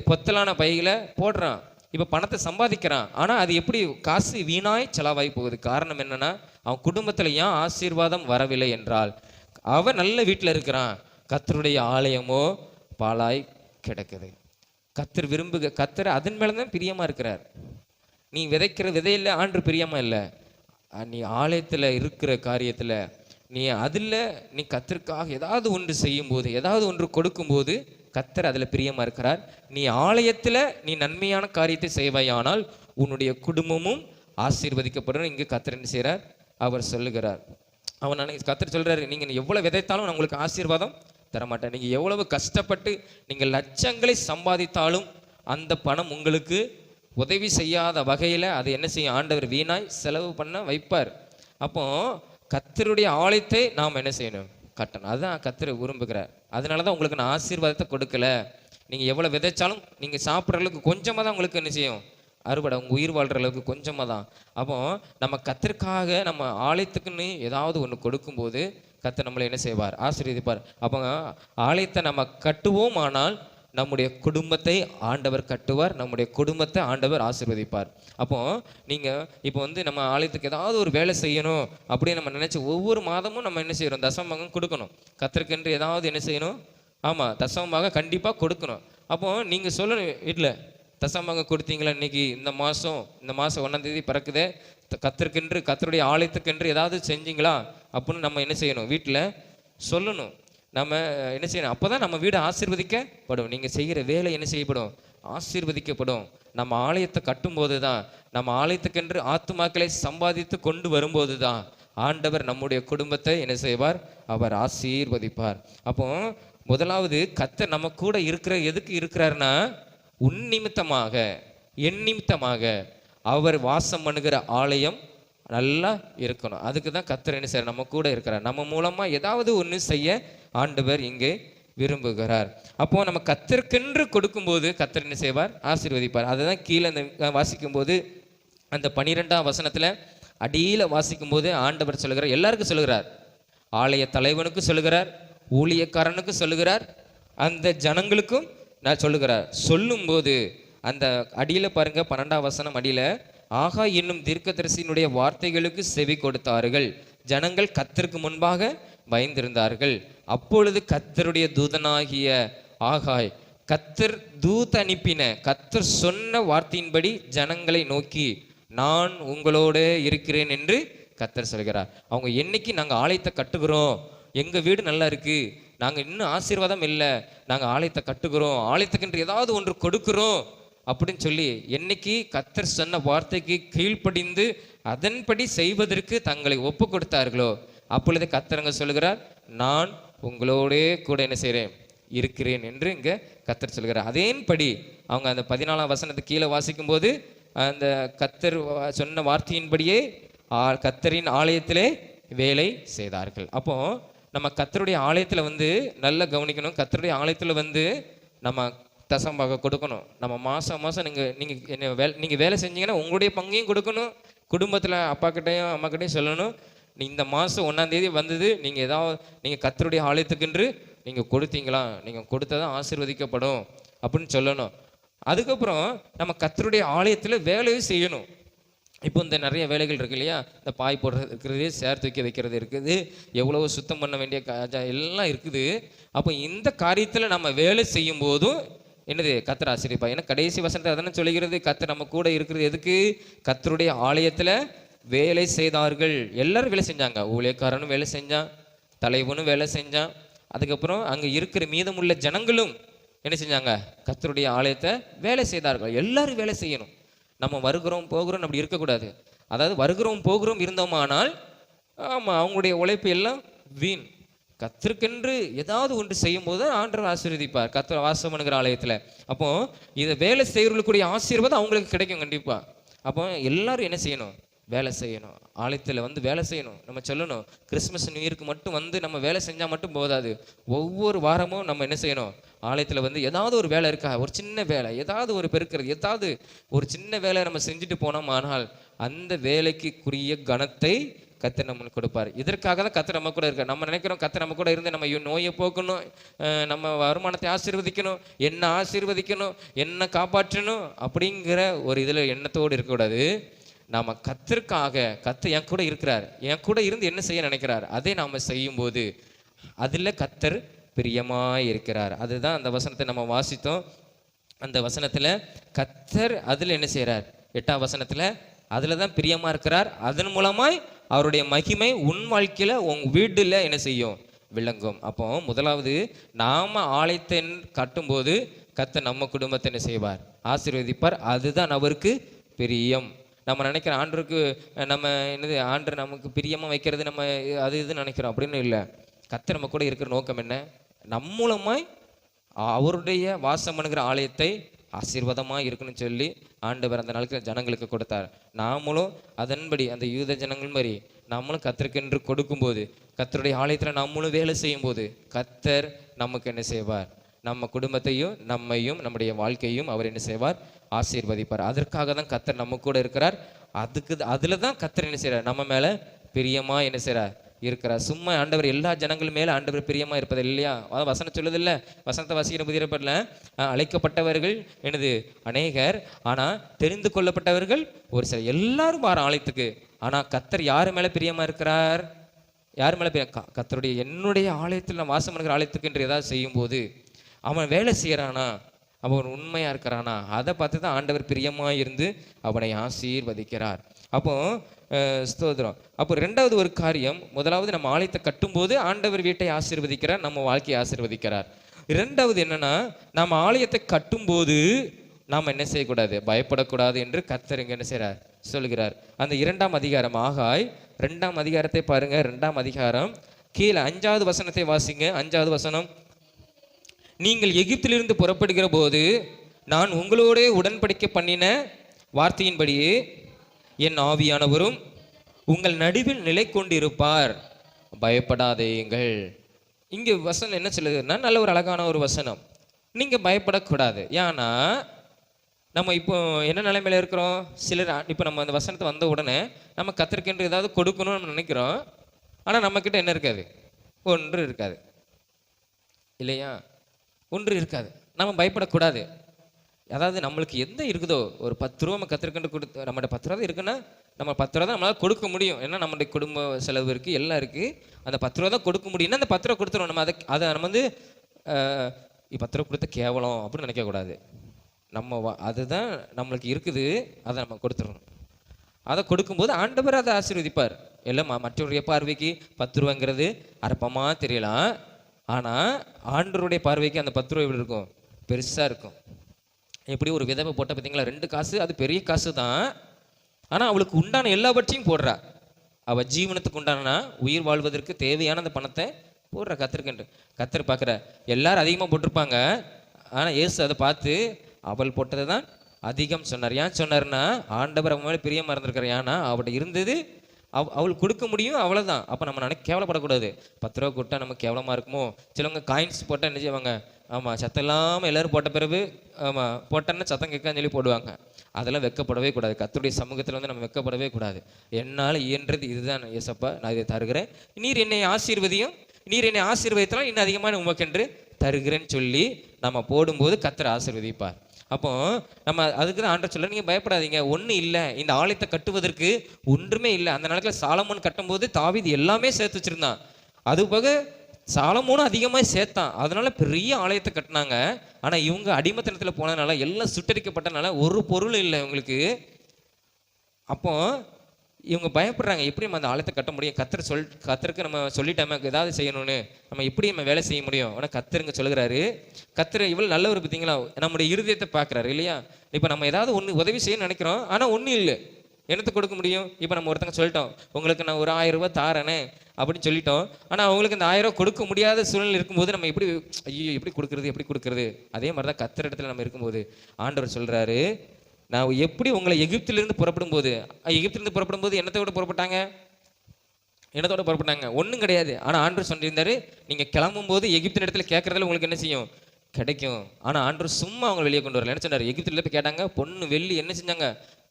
பொத்தலான பைகளை போடுறான், இப்போ பணத்தை சம்பாதிக்கிறான், ஆனால் அது எப்படி காசு வீணாய் செலவாய் போகுது. காரணம் என்னன்னா, அவன் குடும்பத்தில் ஏன் ஆசீர்வாதம் வரவில்லை என்றால், அவன் நல்ல வீட்டில் இருக்கிறான், கர்த்தருடைய ஆலயமோ பாழாய் கிடக்குது. கர்த்தர் அதன் மேலே தான் பிரியமாக இருக்கிறார். நீ விதைக்கிற விதையில் ஆண்டு பிரியமாக இல்லை, நீ ஆலயத்தில் இருக்கிற காரியத்தில் நீ கர்த்தருக்காக ஏதாவது ஒன்று செய்யும்போது, ஏதாவது ஒன்று கொடுக்கும்போது கர்த்தர் அதில் பிரியமாக இருக்கிறார். நீ ஆலயத்தில் நீ நன்மையான காரியத்தை செய்வாயானால் உன்னுடைய குடும்பமும் ஆசீர்வதிக்கப்படும். இங்கே கர்த்தர் என்ன செய்கிறார்? அவர் சொல்லுகிறார். கர்த்தர் சொல்கிறாரு, நீங்கள் எவ்வளோ விதைத்தாலும் நான் உங்களுக்கு ஆசீர்வாதம் தரமாட்டேன். நீங்கள் எவ்வளவு கஷ்டப்பட்டு நீங்கள் லட்சங்களை சம்பாதித்தாலும் அந்த பணம் உங்களுக்கு உதவி செய்யாத வகையில் அது என்ன செய்யும்? ஆண்டவர் வீணாய் செலவு பண்ண வைப்பார். அப்போ கர்த்தருடைய ஆலயத்தை நாம் என்ன செய்யணும்? கட்டணும். அதுதான் கர்த்தர் விரும்புகிறார். அதனால தான் உங்களுக்கு நான் ஆசீர்வாதத்தை கொடுக்கல. நீங்கள் எவ்வளோ விதைச்சாலும் நீங்கள் சாப்பிட்ற அளவுக்கு கொஞ்சமாக தான் உங்களுக்கு என்ன செய்யும்? அறுவடை. உங்கள் உயிர் வாழ்கிற அளவுக்கு கொஞ்சமாக தான். அப்போ நம்ம கர்த்தருக்காக நம்ம ஆலயத்துக்குன்னு ஏதாவது ஒன்று கொடுக்கும்போது கர்த்தர் நம்மளை என்ன செய்வார்? ஆசீர்வதிப்பார். அப்போ ஆலயத்தை நம்ம கட்டுவோம், ஆனால் நம்முடைய குடும்பத்தை ஆண்டவர் கட்டுவார், நம்முடைய குடும்பத்தை ஆண்டவர் ஆசீர்வதிப்பார். அப்போ நீங்கள் இப்போ நம்ம ஆலயத்துக்கு ஏதாவது ஒரு வேலை செய்யணும் அப்படின்னு நம்ம நினச்சி ஒவ்வொரு மாதமும் நம்ம என்ன செய்யறோம்? தசமபாகம் கொடுக்கணும். கர்த்தருக்கென்று ஏதாவது என்ன செய்யணும்? ஆமாம், தசமபாகம் கண்டிப்பாக கொடுக்கணும். அப்போ நீங்கள் சொல்லணும், வீட்டில் தசமபாகம் கொடுத்தீங்களா? இன்னைக்கு இந்த மாதம் 1ஆம் தேதி பிறக்குதே, கர்த்தருடைய ஆலயத்துக்கென்று ஏதாவது செஞ்சீங்களா அப்படின்னு நம்ம என்ன செய்யணும்? வீட்டில் சொல்லணும். நம்ம என்ன செய்யணும்? அப்போ தான் நம்ம வீடு ஆசீர்வதிக்கப்படும். நீங்கள் செய்கிற வேலை என்ன செய்யப்படும்? ஆசீர்வதிக்கப்படும். நம்ம ஆலயத்தை கட்டும்போது தான், நம்ம ஆலயத்துக்கென்று ஆத்துமாக்களை சம்பாதித்து கொண்டு வரும்போது தான் ஆண்டவர் நம்முடைய குடும்பத்தை என்ன செய்வார்? அவர் ஆசீர்வதிப்பார். அப்போ முதலாவது கர்த்தர் நம்ம கூட எதுக்கு இருக்கிறாருன்னா, உன் நிமித்தமாக, என் நிமித்தமாக அவர் வாசம் பண்ணுகிற ஆலயம் நல்லா இருக்கணும். அதுக்கு தான் கர்த்தர் என்ன செய்யறார்? நம்ம கூட இருக்கிறார். நம்ம மூலமா ஏதாவது ஒன்று செய்ய ஆண்டவர் இங்கே விரும்புகிறார். அப்போ நம்ம கர்த்தருக்கென்று கொடுக்கும்போது கர்த்தர் என்ன செய்வார்? ஆசீர்வதிப்பார். அதுதான் கீழே வாசிக்கும் போது அந்த 12ஆம் வசனத்துல அடியில வாசிக்கும் போது ஆண்டவர் சொல்லுகிறார், எல்லாருக்கும் சொல்லுகிறார். ஆலய தலைவனுக்கு சொல்லுகிறார், ஊழியக்காரனுக்கு சொல்லுகிறார், அந்த ஜனங்களுக்கும் நான் சொல்லுகிறார். சொல்லும்போது அந்த அடியில பாருங்க, 12ஆம் வசனம் அடியில, ஆகா என்னும் தீர்க்கதரிசியினுடைய வார்த்தைகளுக்கு செவி கொடுத்தார்கள், ஜனங்கள் கர்த்தருக்கு முன்பாக பயந்திருந்தார்கள். அப்பொழுது கர்த்தருடைய தூதனாகிய ஆகாய், கர்த்தர் அனுப்பின கர்த்தர் சொன்ன வார்த்தையின்படி ஜனங்களை நோக்கி, நான் உங்களோட இருக்கிறேன் என்று கர்த்தர் சொல்கிறார். அவங்க என்னைக்கு நாங்கள் ஆலயத்தை கட்டுகிறோம், எங்கள் வீடு நல்லா இருக்கு, நாங்கள் இன்னும் ஆசீர்வாதம் இல்லை, நாங்கள் ஆலயத்தை கட்டுகிறோம், ஆலயத்துக்கென்று ஏதாவது ஒன்று கொடுக்குறோம் அப்படின்னு சொல்லி என்னைக்கு கர்த்தர் சொன்ன வார்த்தைக்கு கீழ்ப்படிந்து அதன்படி செய்வதற்கு தங்களை ஒப்பு கொடுத்தார்களோ, அப்பொழுது கர்த்தருங்க சொல்லுகிறார், நான் உங்களோட கூட என்ன செய்கிறேன்? இருக்கிறேன் என்று இங்கே கர்த்தர் சொல்கிறார். அதேன்படி அவங்க அந்த 14ஆம் வசனத்துக்கு கீழே வாசிக்கும் போது அந்த கர்த்தர் சொன்ன வார்த்தையின்படியே கர்த்தரின் ஆலயத்திலே வேலை செய்தார்கள். அப்போ நம்ம கர்த்தருடைய ஆலயத்தில் வந்து நல்லா கவனிக்கணும். கர்த்தருடைய ஆலயத்தில் வந்து நம்ம தசம்பாக கொடுக்கணும். நம்ம மாதம் நீங்கள் வேலை செஞ்சீங்கன்னா உங்களுடைய பங்கையும் கொடுக்கணும். குடும்பத்தில் அப்பாக்கிட்டையும் அம்மாக்கிட்டையும் சொல்லணும், இந்த மாதம் 1ஆம் தேதி வந்தது, நீங்கள் கர்த்தருடைய ஆலயத்துக்கென்று நீங்கள் கொடுத்தீங்களா, நீங்கள் கொடுத்ததான் ஆசீர்வதிக்கப்படும் அப்படின்னு சொல்லணும். அதுக்கப்புறம் நம்ம கர்த்தருடைய ஆலயத்தில் வேலையும் செய்யணும். இப்போ இந்த நிறைய வேலைகள் இருக்கு இல்லையா, இந்த பாய் போடுறது இருக்கிறது, சேர் தூக்கி வைக்கிறது இருக்குது, எவ்வளோ சுத்தம் பண்ண வேண்டிய எல்லாம் இருக்குது. அப்போ இந்த காரியத்தில் நம்ம வேலை செய்யும் போதும் என்னது கர்த்தர் ஆசீர்வதிப்பார். ஏன்னா கடைசி வசனத்தை அதனை சொல்லுகிறது, கர்த்தர் நம்ம கூட இருக்கிறது எதுக்கு? கர்த்தருடைய ஆலயத்தில் வேலை செய்தார்கள். எல்லாரும் வேலை செஞ்சாங்க. ஊழியக்காரனும் வேலை செஞ்சான், தலைவனும் வேலை செஞ்சான். அதுக்கப்புறம் அங்கே இருக்கிற மீதமுள்ள ஜனங்களும் என்ன செஞ்சாங்க? கர்த்தருடைய ஆலயத்தை வேலை செய்தார்கள். எல்லாரும் வேலை செய்யணும். நம்ம வருகிறோம் போகிறோம் அப்படி இருக்கக்கூடாது. அதாவது வருகிறோம் போகிறோம் இருந்தோமானால் ஆமாம் அவங்களுடைய உழைப்பு எல்லாம் வீண். கர்த்தருக்கென்று ஏதாவது ஒன்று செய்யும் போது ஆண்டவர் ஆசீர்வதிப்பார். கர்த்தர் வாசம் பண்ணுகிற ஆலயத்தில். அப்போ இதை வேலை செய்யறவர்களுக்குரிய ஆசீர்வாதம் அவங்களுக்கு கிடைக்கும் கண்டிப்பாக. அப்போ எல்லாரும் என்ன செய்யணும்? வேலை செய்யணும். ஆலயத்தில் வந்து வேலை செய்யணும். நம்ம சொல்லணும், கிறிஸ்மஸ் நியூ இயருக்கு மட்டும் வந்து நம்ம வேலை செஞ்சால் மட்டும் போதாது. ஒவ்வொரு வாரமும் நம்ம என்ன செய்யணும்? ஆலயத்தில் வந்து ஏதாவது ஒரு வேலை இருக்கா, ஒரு சின்ன வேலை, ஏதாவது ஒரு பெருக்கிறது, ஏதாவது ஒரு சின்ன வேலை நம்ம செஞ்சுட்டு போனோம். ஆனால் அந்த வேலைக்குரிய கனத்தை கர்த்தர் நம்மளுக்கு கொடுப்பார். இதற்காக தான் கர்த்தர் நம்ம கூட இருக்கார். நம்ம நினைக்கிறோம் கர்த்தர் நம்ம கூட இருந்து நம்ம நோயை போக்கணும், நம்ம வருமானத்தை ஆசீர்வதிக்கணும், என்ன ஆசீர்வதிக்கணும், என்ன காப்பாற்றணும் அப்படிங்கிற ஒரு இதில் எண்ணத்தோடு இருக்கக்கூடாது. நாம் கர்த்தருக்காக, கர்த்தர் என் கூட இருக்கிறார், என் கூட இருந்து என்ன செய்ய நினைக்கிறார், அதை நாம் செய்யும்போது அதில் கர்த்தர் பிரியமாய் இருக்கிறார். அதுதான் அந்த வசனத்தை நம்ம வாசித்தோம். அந்த வசனத்தில் கர்த்தர் அதில் என்ன செய்கிறார்? 8ஆம் வசனத்தில் அதில் தான் பிரியமாக இருக்கிறார். அதன் மூலமாய் அவருடைய மகிமை உன் வாழ்க்கையில் உன் வீட்டில் என்ன செய்யும்? விளங்கும். அப்போ முதலாவது நாம் ஆலயத்தை கட்டும்போது கர்த்தர் நம்ம குடும்பத்தை என்ன செய்வார்? ஆசீர்வதிப்பார். அதுதான் அவருக்கு பிரியம். நம்ம நினைக்கிற ஆண்டருக்கு நம்ம என்னது ஆண்டர் நமக்கு பிரியமாக வைக்கிறது நம்ம அது இதுன்னு நினைக்கிறோம். அப்படின்னு இல்லை. கர்த்தர் நம்ம கூட இருக்கிற நோக்கம் என்ன? நம் மூலமாய் அவருடைய வாசம் பண்ணுகிற ஆலயத்தை ஆசீர்வாதமாக இருக்குன்னு சொல்லி ஆண்டவர் அந்த நாளுக்கு ஜனங்களுக்கு கொடுத்தார். நாமளும் அதன்படி அந்த யூத ஜனங்கள் மாதிரி நம்மளும் கர்த்தருக்கென்று கொடுக்கும்போது, கர்த்தருடைய ஆலயத்தில் நம்மளும் வேலை செய்யும்போது கர்த்தர் நமக்கு என்ன செய்வார்? நம்ம குடும்பத்தையும் நம்மையும் நம்முடைய வாழ்க்கையும் அவர் என்ன செய்வார்? ஆசீர்வதிப்பார். அதற்காக தான் கர்த்தர் நம்ம கூட இருக்கிறார். அதில் தான் கர்த்தர் என்ன செய்கிறார்? நம்ம மேலே பிரியமாக என்ன செய்கிறார்? இருக்கிறார். சும்மா ஆண்டவர் எல்லா ஜனங்கள் மேலே ஆண்டவர் பிரியமாக இருப்பது இல்லையா? அதாவது வசனம் சொல்லுதில்லை, வசனத்தை வாசிக்கிற புதிய ஏற்பாட்டில் அழைக்கப்பட்டவர்கள் என்னது அநேகர், ஆனால் தெரிந்து கொள்ளப்பட்டவர்கள் ஒரு சில. எல்லாரும் வர ஆலயத்துக்கு. ஆனால் கர்த்தர் யார் மேலே பிரியமாக இருக்கிறார்? யார் மேலே கர்த்தருடைய என்னுடைய ஆலயத்தில் நான் வாசம் பண்ணுகிற ஆலயத்துக்கு என்று ஏதாவது செய்யும்போது அவன் வேலை செய்கிறானா, அவன் உண்மையாக இருக்கிறானா, அதை பார்த்து தான் ஆண்டவர் பிரியமாக இருந்து அவனை ஆசீர்வதிக்கிறார். அப்போ ஸ்தோத்திரம். அப்போ ரெண்டாவது ஒரு காரியம், முதலாவது நம்ம ஆலயத்தை கட்டும்போது ஆண்டவர் வீட்டை ஆசீர்வதிக்கிறார், நம்ம வாழ்க்கையை ஆசீர்வதிக்கிறார். ரெண்டாவது என்னன்னா, நம்ம ஆலயத்தை கட்டும்போது நாம் என்ன செய்யக்கூடாது? பயப்படக்கூடாது என்று கர்த்தர் இங்கே என்ன செய்கிறார்? சொல்கிறார். அந்த 2ஆம் அதிகாரம் ஆகாய் 2ஆம் அதிகாரத்தை பாருங்க. 2ஆம் அதிகாரம் கீழே 5வது வசனத்தை வாசிங்க. 5வது வசனம், நீங்கள் எகிப்திலிருந்து புறப்படுகிற போது நான் உங்களோட உடன்படிக்கை பண்ணின வார்த்தையின்படியே என் ஆவியானவரும் உங்கள் நடுவில் நிலை கொண்டிருப்பார், பயப்படாதேங்கள். இங்கே வசனம் என்ன சொல்லுதுன்னா, நல்ல ஒரு அழகான ஒரு வசனம். நீங்கள் பயப்படக்கூடாது. ஏன்னா நம்ம இப்போ என்ன நிலைமையில இருக்கிறோம்? சிலர் இப்போ நம்ம அந்த வசனத்தை வந்த உடனே நம்ம கர்த்தருக்கென்று ஏதாவது கொடுக்கணும்னு நம்ம நினைக்கிறோம். ஆனால் நம்மக்கிட்ட என்ன இருக்காது? ஒன்று இருக்காது இல்லையா? ஒன்று இருக்காது. நம்ம பயப்படக்கூடாது. அதாவது நம்மளுக்கு எந்த இருக்குதோ, ஒரு 10 ரூபா நம்ம கத்திரிக்கண்டு கொடுத்து, நம்மகிட்ட 10 ரூபா இருக்குன்னா நம்ம 10 ரூபா தான் நம்மளால் கொடுக்க முடியும். ஏன்னா நம்மளுடைய குடும்ப செலவு இருக்குது, எல்லாம் இருக்குது. அந்த 10 ரூபா தான் கொடுக்க முடியும்னா அந்த 10 ரூபா கொடுத்துருவோம். நம்ம அதை நம்ம வந்து 10 ரூபா கொடுத்த கேவலம் அப்படின்னு நினைக்கக்கூடாது. அதுதான் நம்மளுக்கு இருக்குது, அதை நம்ம கொடுத்துடணும். அதை கொடுக்கும்போது ஆண்டவர் அதை ஆசீர்வதிப்பார். எல்லாம் மற்றவருடைய பார்வைக்கு 10 ரூபாங்கிறது அற்பமாக தெரியலாம். ஆனால் ஆண்டவருடைய பார்வைக்கு அந்த 10 ரூபா எப்படி இருக்கும்? பெருசாக இருக்கும். எப்படி ஒரு விதவை போட்ட பார்த்தீங்களா? 2 காசு, அது பெரிய காசு தான். ஆனால் அவளுக்கு உண்டான எல்லாவற்றையும் போடுறா. அவள் ஜீவனத்துக்கு உண்டானா உயிர் வாழ்வதற்கு தேவையான அந்த பணத்தை போடுறா கத்திருக்கன்று. கத்தர் பார்க்குற எல்லாரும் அதிகமாக போட்டிருப்பாங்க. ஆனால் ஏசு அதை பார்த்து அவள் போட்டதை தான் அதிகம் சொன்னார். ஏன் சொன்னார்னா, ஆண்டவர் அவன் மேலே பிரியமாக இருந்திருக்கார். ஏன்னா அவர்கிட்ட இருந்தது அவளுக்கு கொடுக்க முடியும், அவ்வளோதான். அப்போ நம்ம கேவலப்படக்கூடாது. 10 ரூபா கொடுத்தா நமக்கு கேவலமாக இருக்குமோ. சிலவங்க காயின்ஸ் போட்டால் என்ன செய்வாங்க, ஆமாம் சத்தம் இல்லாமல் எல்லோரும் போட்ட பிறகு ஆமாம் போட்டோன்னா சத்தம் கேட்கான்னு சொல்லி போடுவாங்க. அதெல்லாம் வெக்கப்படவே கூடாது. கர்த்தருடைய சமூகத்தில் வந்து நம்ம வெக்கப்படவே கூடாது. என்னால் இயன்றது இதுதான் ஏசப்பா, நான் இதை தருகிறேன், நீர் என்னை ஆசீர்வதியும், நீர் என்னை ஆசீர்வதித்தாலும் இன்னும் அதிகமான உமக்கென்று தருகிறேன்னு சொல்லி நம்ம போடும்போது கர்த்தர் ஆசீர்வதிப்பார். அப்போ நம்ம அதுக்கு தான் ஆண்டவர் சொல்ல, நீங்கள் பயப்படாதீங்க, ஒன்றும் இல்லை, இந்த ஆலயத்தை கட்டுவதற்கு ஒன்றுமே இல்லை. அந்த நாளைக்கு சாலமோன் கட்டும்போது தாவீது எல்லாமே சேர்த்து வச்சிருந்தான். அது போக சாலமோனும் அதிகமாக சேர்த்தான். அதனால பெரிய ஆலயத்தை கட்டினாங்க. ஆனால் இவங்க அடிமத்தனத்தில் போனதுனால எல்லாம் சுட்டரிக்கப்பட்டனால ஒரு பொருள் இல்லை இவங்களுக்கு. அப்போ இவங்க பயப்படுறாங்க, எப்படி நம்ம அந்த ஆலயத்தை கட்ட முடியும், கர்த்தருக்கு நம்ம சொல்லிட்டோமே ஏதாவது செய்யணும்னு, நம்ம எப்படி நம்ம வேலை செய்ய முடியும். ஆனால் கர்த்தருங்க சொல்லுகிறாரு, கர்த்தர் இவ்வளோ நல்லவர் பார்த்தீங்களா, நம்முடைய இருதயத்தை பார்க்குறாரு இல்லையா. இப்போ நம்ம ஏதாவது ஒன்று உதவி செய்யணும்னு நினைக்கிறோம், ஆனால் ஒன்றும் இல்லை, என்னத்தை கொடுக்க முடியும். இப்போ நம்ம ஒருத்தங்க சொல்லிட்டோம், உங்களுக்கு நான் ஒரு 1000 ரூபா தாரேனே அப்படின்னு சொல்லிட்டோம். ஆனால் அவங்களுக்கு இந்த 1000 ரூபா கொடுக்க முடியாத சூழ்நிலை இருக்கும்போது நம்ம எப்படி ஐயோ எப்படி கொடுக்குறது. அதே மாதிரி தான் கர்த்தர் இடத்துல நம்ம இருக்கும்போது ஆண்டவர் சொல்கிறாரு, நான் எப்படி உங்களை எகிப்திலிருந்து புறப்படும் போது என்னத்தோட புறப்பட்டாங்க, ஒன்றும் கிடையாது. ஆனால் ஆண்டவர் சொல்லியிருந்தாரு, நீங்கள் கிளம்பும் போது எகிப்தின் இடத்துல கேட்கறதுல உங்களுக்கு என்ன செய்யும், கிடைக்கும். ஆனால் ஆண்டவர் சும்மா அவங்க வெளியே கொண்டு வரல. என்ன சொன்னார், எகிப்தில் போய் கேட்டாங்க, பொண்ணு வெள்ளி என்ன செஞ்சாங்க,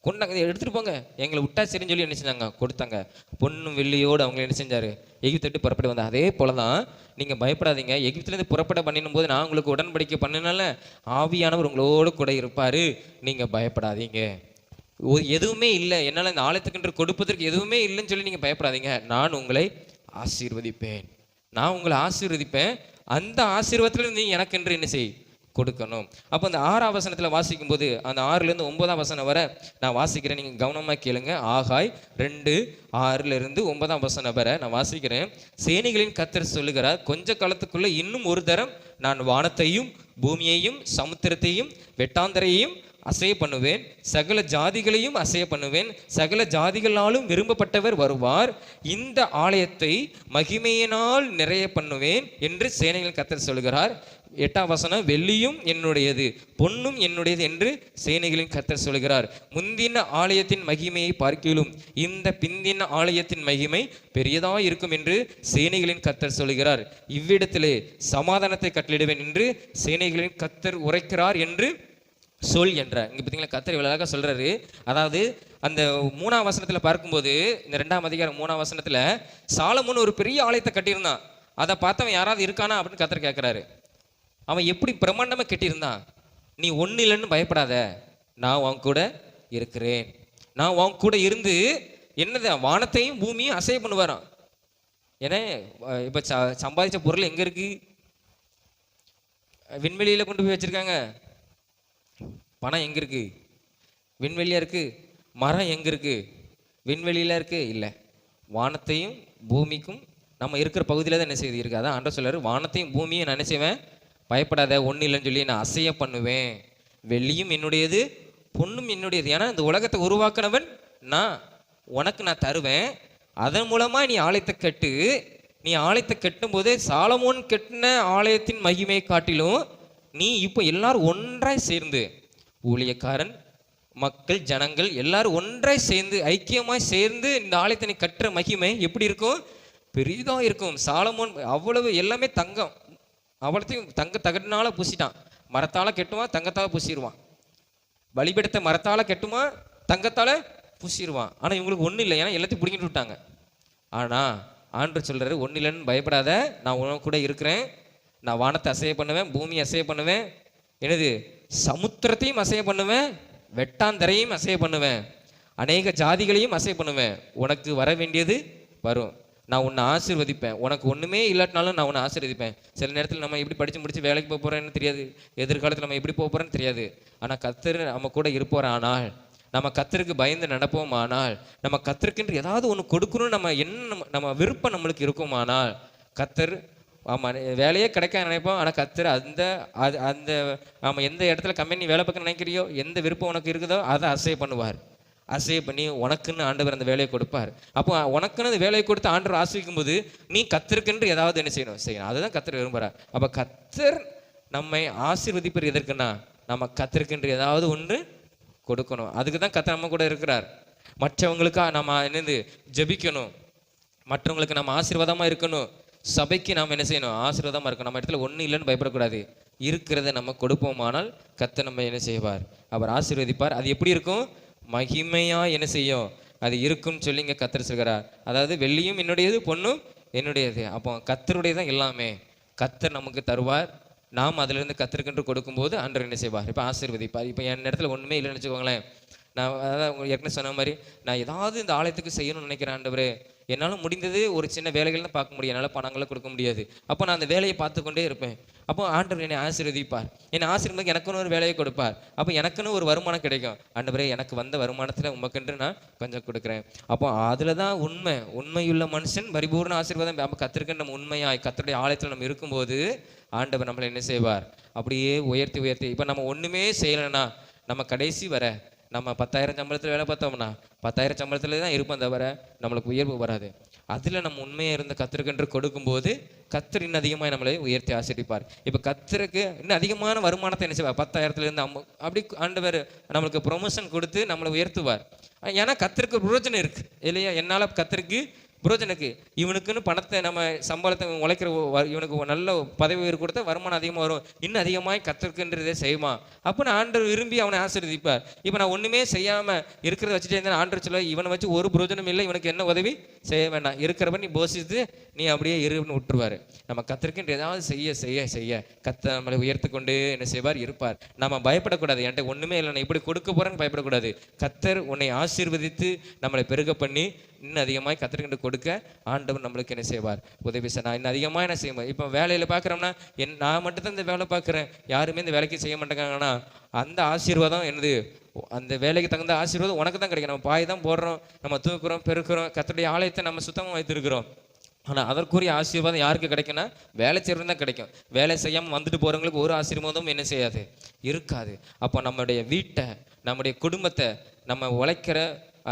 கொண்டாங்க, எடுத்துகிட்டு போங்க, எங்களை விட்டா சரின்னு சொல்லி என்ன செஞ்சாங்க, கொடுத்தாங்க. பொண்ணும் வெள்ளியோடு அவங்க என்ன செஞ்சார், எகிப்தை விட்டு புறப்பட வந்தாங்க. அதே போல தான் நீங்கள் பயப்படாதீங்க, எகிப்திலேருந்து புறப்பட பண்ணிடும் போது நான் உங்களுக்கு உடன்படிக்கை பண்ணினால ஆவியானவர் உங்களோடு கூட இருப்பார், நீங்கள் பயப்படாதீங்க. எதுவுமே இல்லை, என்னால் இந்த ஆலயத்துக்குன்று கொடுப்பதற்கு எதுவுமே இல்லைன்னு சொல்லி நீங்கள் பயப்படாதீங்க. நான் உங்களை ஆசீர்வதிப்பேன், அந்த ஆசீர்வாதத்தில் நீ எனக்கென்று என்ன செய், கொடுக்கணும். அப்போ அந்த 6ஆம் வசனத்தில் வாசிக்கும் போது, அந்த 6லேருந்து 9ஆம் வசனம் வரை நான் வாசிக்கிறேன், நீங்கள் கவனமாக கேளுங்க. ஆகாய் 2:6 9ஆம் வசனம் வரை நான் வாசிக்கிறேன். சேனைகளின் கர்த்தர் சொல்லுகிறார், கொஞ்ச காலத்துக்குள்ள இன்னும் ஒரு தரம் நான் வானத்தையும் பூமியையும் சமுத்திரத்தையும் வெட்டாந்தரையையும் அசைய பண்ணுவேன், சகல ஜாதிகளையும் அசைய பண்ணுவேன், சகல ஜாதிகளாலும் விரும்பப்பட்டவர் வருவார், இந்த ஆலயத்தை மகிமையினால் நிறைய பண்ணுவேன் என்று சேனைகளின் கர்த்தர் சொல்கிறார். 8ஆம் வசனம், வெள்ளியும் என்னுடையது பொன்னும் என்னுடையது என்று சேனைகளின் கர்த்தர் சொல்கிறார். முந்தின ஆலயத்தின் மகிமையை பார்க்கிலும் இந்த பிந்தின ஆலயத்தின் மகிமை பெரியதாக இருக்கும் என்று சேனைகளின் கர்த்தர் சொல்கிறார். இவ்விடத்திலே சமாதானத்தை கட்டளிடுவேன் என்று சேனைகளின் கர்த்தர் உரைக்கிறார் என்று சொல் என்றார். இங்கே பார்த்தீங்களா, கர்த்தர் இவ்வளவு சொல்றாரு. அதாவது அந்த 3ஆம் வசனத்தில் பார்க்கும்போது, இந்த 2ஆம் அதிகாரம் 3ஆம் வசனத்தில் சாலமோன் ஒரு பெரிய ஆலயத்தை கட்டியிருந்தான். அதை பார்த்தவன் யாராவது இருக்கானா அப்படின்னு கர்த்தர் கேட்கிறாரு. அவன் எப்படி பிரம்மாண்டமாக கட்டியிருந்தான். நீ ஒன்றும் இல்லைன்னு பயப்படாத, நான் உன் கூட இருக்கிறேன், நான் உன் கூட இருந்து என்னது வானத்தையும் பூமியும் அசைய பண்ணுவாரான். ஏன்னா இப்போ சம்பாதிச்ச பொருள் எங்கே இருக்கு, விண்வெளியில் கொண்டு போய் வச்சிருக்காங்க. பணம் எங்கே இருக்குது, விண்வெளியாக இருக்குது. மரம் எங்கே இருக்குது, விண்வெளியில் இருக்குது. இல்லை, வானத்தையும் பூமிக்கும் நம்ம இருக்கிற பகுதியில் தான் என்ன செய்து இருக்குது. அதான் ஆண்டவர் சொல்றாரு, வானத்தையும் பூமியும் நான் என்ன செய்வேன், பயப்படாத, ஒன்றும் இல்லைன்னு சொல்லி நான் அசைய பண்ணுவேன். வெள்ளியும் என்னுடையது பொண்ணும் என்னுடையது. ஏன்னா இந்த உலகத்தை உருவாக்கினவன் நான், உனக்கு நான் தருவேன், அதன் மூலமாக நீ ஆலயத்தை கட்டு. நீ ஆலயத்தை கட்டும் போதே சாலமோன் கட்டின ஆலயத்தின் மகிமையை காட்டிலும் நீ இப்போ எல்லாரும் ஒன்றாய் சேர்ந்து, ஊழியக்காரன், மக்கள், ஜனங்கள் எல்லாரும் ஒன்றாய் சேர்ந்து ஐக்கியமாய் சேர்ந்து இந்த ஆலயத்தை நீ கட்டுற மகிமை எப்படி இருக்கும், பெரிதாக இருக்கும். சாலமோன் அவ்வளவு எல்லாமே தங்கம், அவ்வளோத்தையும் தங்க தகட்டினால பூசிட்டான். மரத்தால் கெட்டுவான், தங்கத்தால் பூசிடுவான். பலிபீடத்தை மரத்தால் கெட்டுமா, தங்கத்தால் பூசிடுவான். ஆனால் இவங்களுக்கு ஒன்றும் இல்லை, ஏன்னா எல்லாத்தையும் பிடிங்கிட்டு விட்டாங்க. ஆனால் ஆண்டவர் சொல்கிறாரு, ஒன்றும் இல்லைன்னு பயப்படாத, நான் உனக்கு கூட இருக்கிறேன், நான் வானத்தை அசைய பண்ணுவேன், பூமியை அசைய பண்ணுவேன், என்னது சமுத்திரத்தையும் அசைய பண்ணுவேன், வெட்டாந்தரையும் அசைய பண்ணுவேன், அநேக ஜாதிகளையும் அசைய பண்ணுவேன். உனக்கு வர வேண்டியது வரும், நான் உன்னை ஆசீர்வதிப்பேன். உனக்கு ஒன்றுமே இல்லாட்டினாலும் நான் உன்னை ஆசீர்வதிப்பேன். சில நேரத்தில் நம்ம எப்படி படித்து முடிச்சு வேலைக்கு போக போகிறோன்னு தெரியாது, எதிர்காலத்தில் நம்ம எப்படி போக போகிறோன்னு தெரியாது. ஆனால் கர்த்தர் நம்ம கூட இருப்போம். ஆனால் நம்ம கர்த்தருக்கு பயந்து நடப்போம். ஆனால் நம்ம கர்த்தருக்குன்று ஏதாவது ஒன்று கொடுக்கணும்னு நம்ம விருப்பம் நம்மளுக்கு இருக்குமானால் கர்த்தர், ஆமாம், வேலையே கிடைக்க நினைப்போம். ஆனால் கர்த்தர் அந்த ஆமாம், எந்த இடத்துல கம்பெனி வேலை பார்க்க நினைக்கிறியோ, எந்த விருப்பம் உனக்கு இருக்குதோ அதை அசைவ் பண்ணுவார். அசைவ் பண்ணி உனக்குன்னு ஆண்டவர் அந்த வேலையை கொடுப்பார். அப்போ உனக்குன்னு அந்த வேலையை கொடுத்து ஆண்டவர் ஆசிரிக்கும் போது நீ கர்த்தருக்கென்று ஏதாவது என்ன செய்யணும். அதுதான் கர்த்தர் விரும்புகிறார். அப்போ கர்த்தர் நம்மை ஆசீர்வதிப்பது எதற்குன்னா, நம்ம கர்த்தருக்கென்று ஏதாவது ஒன்று கொடுக்கணும். அதுக்கு தான் கர்த்தர் நம்ம கூட இருக்கிறார். மற்றவங்களுக்கா நம்ம என்னது ஜெபிக்கணும், மற்றவங்களுக்கு நம்ம ஆசீர்வாதமாக இருக்கணும், சபைக்கு நாம் என்ன செய்யணும், ஆசீர்வாதமாக இருக்கணும். நம்ம இடத்துல ஒன்றும் இல்லைன்னு பயப்படக்கூடாது. இருக்கிறத நம்ம கொடுப்போமானால் கர்த்தர் நம்ம என்ன செய்வார், அவர் ஆசீர்வதிப்பார். அது எப்படி இருக்கும், மகிமையாக என்ன செய்யும், அது இருக்கும்னு சொல்லி இங்கே கர்த்தர் சொல்கிறார். அதாவது வெள்ளியும் என்னுடையது, பொண்ணும் என்னுடையது. அப்போ கர்த்தருடைய தான் எல்லாமே. கர்த்தர் நமக்கு தருவார், நாம் அதிலிருந்து கர்த்தருக்கென்று கொடுக்கும்போது ஆண்டவர் என்ன செய்வார், இப்போ ஆசீர்வதிப்பார். இப்போ என் இடத்துல ஒன்றுமே இல்லைன்னு வச்சுக்கோங்களேன், நான் அதாவது உங்களுக்கு ஏற்கனவே சொன்ன மாதிரி நான் ஏதாவது இந்த ஆலயத்துக்கு செய்யணும்னு நினைக்கிறேன் ஆண்டவரே, என்னால் முடிந்தது ஒரு சின்ன வேலைகள் தான் பார்க்க முடியும், என்னால் பணங்களை கொடுக்க முடியாது. அப்போ நான் அந்த வேலையை பார்த்து கொண்டே இருப்பேன். அப்போ ஆண்டவர் என்னை ஆசீர்வதிப்பார். என்னை ஆசீர்வதிக்கு எனக்குன்னு ஒரு வேலையை கொடுப்பார். அப்போ எனக்குன்னு ஒரு வருமானம் கிடைக்கும். ஆண்டவரே எனக்கு வந்த வருமானத்தில் உமக்கென்று நான் கொஞ்சம் கொடுக்குறேன். அப்போ அதில் தான் உண்மையுள்ள மனுஷன் பரிபூர்ண ஆசீர்வாதம். அப்போ கத்திருக்கின்ற நம்ம உண்மையாய் கர்த்தருடைய ஆலயத்தில் நம்ம இருக்கும்போது ஆண்டவர் நம்மளை என்ன செய்வார், அப்படியே உயர்த்தி. இப்போ நம்ம ஒன்றுமே செய்யலைன்னா, நம்ம கடைசி வர நம்ம 10,000 சம்பளத்தில் வேலை பார்த்தோம்னா 10,000 சம்பளத்தில் தான் இருப்போம், தவிர நம்மளுக்கு உயர்வு வராது. அதில் நம்ம உண்மையாக இருந்து கர்த்தருக்கென்று கொடுக்கும்போது கர்த்தர் இன்னும் அதிகமாக நம்மளை உயர்த்தி ஆசீர்வதிப்பார். இப்போ கர்த்தருக்கு இன்னும் அதிகமான வருமானத்தை என்ன செய்வார், 10,000லேருந்து அப்படி ஆண்டவர் நம்மளுக்கு ப்ரொமோஷன் கொடுத்து நம்மளை உயர்த்துவார். ஏன்னா கர்த்தருக்கு பிரயோஜனம் இருக்குது இல்லையா, என்னால் கர்த்தருக்கு புரோஜனுக்கு இவனுக்குன்னு பணத்தை நம்ம சம்பளத்தை உழைக்கிற இவனுக்கு நல்ல பதவி உயர்வு கொடுத்தா வருமானம் அதிகமாக வரும், இன்னும் அதிகமாக கத்திருக்குன்றதே செய்வான். அப்போ நான் ஆண்டவர் விரும்பி அவனை ஆசீர்வதிப்பார். இப்போ நான் ஒன்றுமே செய்யாமல் இருக்கிறத வச்சுட்டே இருந்தேன், ஆண்டவர் சொல்ல இவனை வச்சு ஒரு புரோஜனம் இல்லை, இவனுக்கு என்ன உதவி செய்ய வேண்டாம், இருக்கிறப்ப நீ போசித்து நீ அப்படியே இருன்னு விட்டுருவார். நம்ம கத்திருக்குன்ற ஏதாவது செய்ய கத்த நம்மளை உயர்த்து கொண்டு என்ன செய்வார், இருப்பார். நம்ம பயப்படக்கூடாது, என்கிட்ட ஒன்றுமே இல்லை நான் இப்படி கொடுக்க போகிறேன்னு பயப்படக்கூடாது. கத்தர் உன்னை ஆசீர்வதித்து நம்மளை பெருக பண்ணி இன்னும் அதிகமாக கத்திரிக்கிட்டு கொடுக்க ஆண்டவர் நம்மளுக்கு என்ன செய்வார், உதவி செய்ய. நான் இன்னும் அதிகமாக என்ன செய்வேன். இப்போ வேலையில் பார்க்குறோம்னா நான் மட்டும்தான் இந்த வேலை பார்க்குறேன், யாருமே இந்த வேலைக்கு செய்ய மாட்டேங்காங்கன்னா அந்த ஆசீர்வாதம் என்னது, அந்த வேலைக்கு தகுந்த ஆசீர்வாதம் உனக்கு தான் கிடைக்கும். நம்ம பாய் தான் போடுறோம், நம்ம தூக்குறோம், பெருக்கிறோம், கர்த்தருடைய ஆலயத்தை நம்ம சுத்தமாக வைத்திருக்கிறோம். ஆனால் அதற்குரிய ஆசீர்வாதம் யாருக்கு கிடைக்குன்னா வேலை செய்கிறது தான் கிடைக்கும். வேலை செய்யாமல் வந்துட்டு போகிறவங்களுக்கு ஒரு ஆசீர்வாதமும் என்ன செய்யாது, இருக்காது. அப்போ நம்முடைய வீட்டை, நம்முடைய குடும்பத்தை, நம்ம உழைக்கிற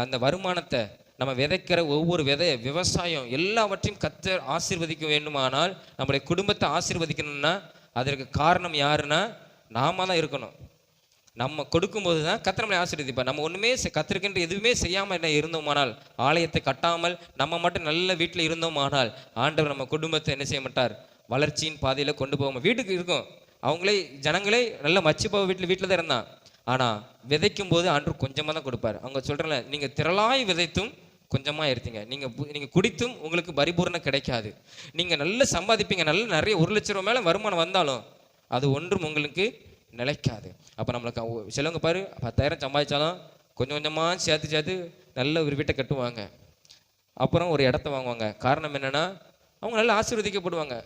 அந்த வருமானத்தை, நம்ம விதைக்கிற ஒவ்வொரு விவசாயம் எல்லாவற்றையும் கர்த்தர் ஆசீர்வதிக்க வேண்டுமானால், நம்முடைய குடும்பத்தை ஆசீர்வதிக்கணும்னா அதற்கு காரணம் யாருன்னா நாம தான் இருக்கணும். நம்ம கொடுக்கும்போது தான் கர்த்தர் நம்மளை ஆசீர்வதிப்பார். நம்ம ஒன்றுமே கர்த்தருக்கென்று எதுவுமே செய்யாமல் என்ன இருந்தோமானால், ஆலயத்தை கட்டாமல் நம்ம மட்டும் நல்ல வீட்டில் இருந்தோமானால் ஆண்டவர் நம்ம குடும்பத்தை என்ன செய்ய மாட்டார், வளர்ச்சியின் பாதையில் கொண்டு போவோம். வீட்டுக்கு இருக்கும், அவங்களே ஜனங்களே நல்ல மச்சி போக வீட்டில் தான் இருந்தான். ஆனால் விதைக்கும் போது ஆண்டவர் கொஞ்சமாக தான் கொடுப்பார். அவங்க சொல்கிறல, நீங்கள் திரளாய் விதைத்தும் கொஞ்சமாக இருத்தீங்க, நீங்கள் குடித்தும் உங்களுக்கு பரிபூர்ணம் கிடைக்காது. நீங்கள் நல்ல சம்பாதிப்பீங்க, நிறைய 1 லட்ச ரூபா மேலே வருமானம் வந்தாலும் அது ஒன்றும் உங்களுக்கு நிலைக்காது. அப்போ நம்மளுக்கு சிலவங்க பாரு 10,000 சம்பாதிச்சாலும் கொஞ்சம் கொஞ்சமாக சேர்த்து நல்ல ஒரு வீட்டை கட்டுவாங்க, அப்புறம் ஒரு இடத்த வாங்குவாங்க. காரணம் என்னென்னா அவங்க நல்லா ஆசீர்வதிக்கப்படுவாங்க,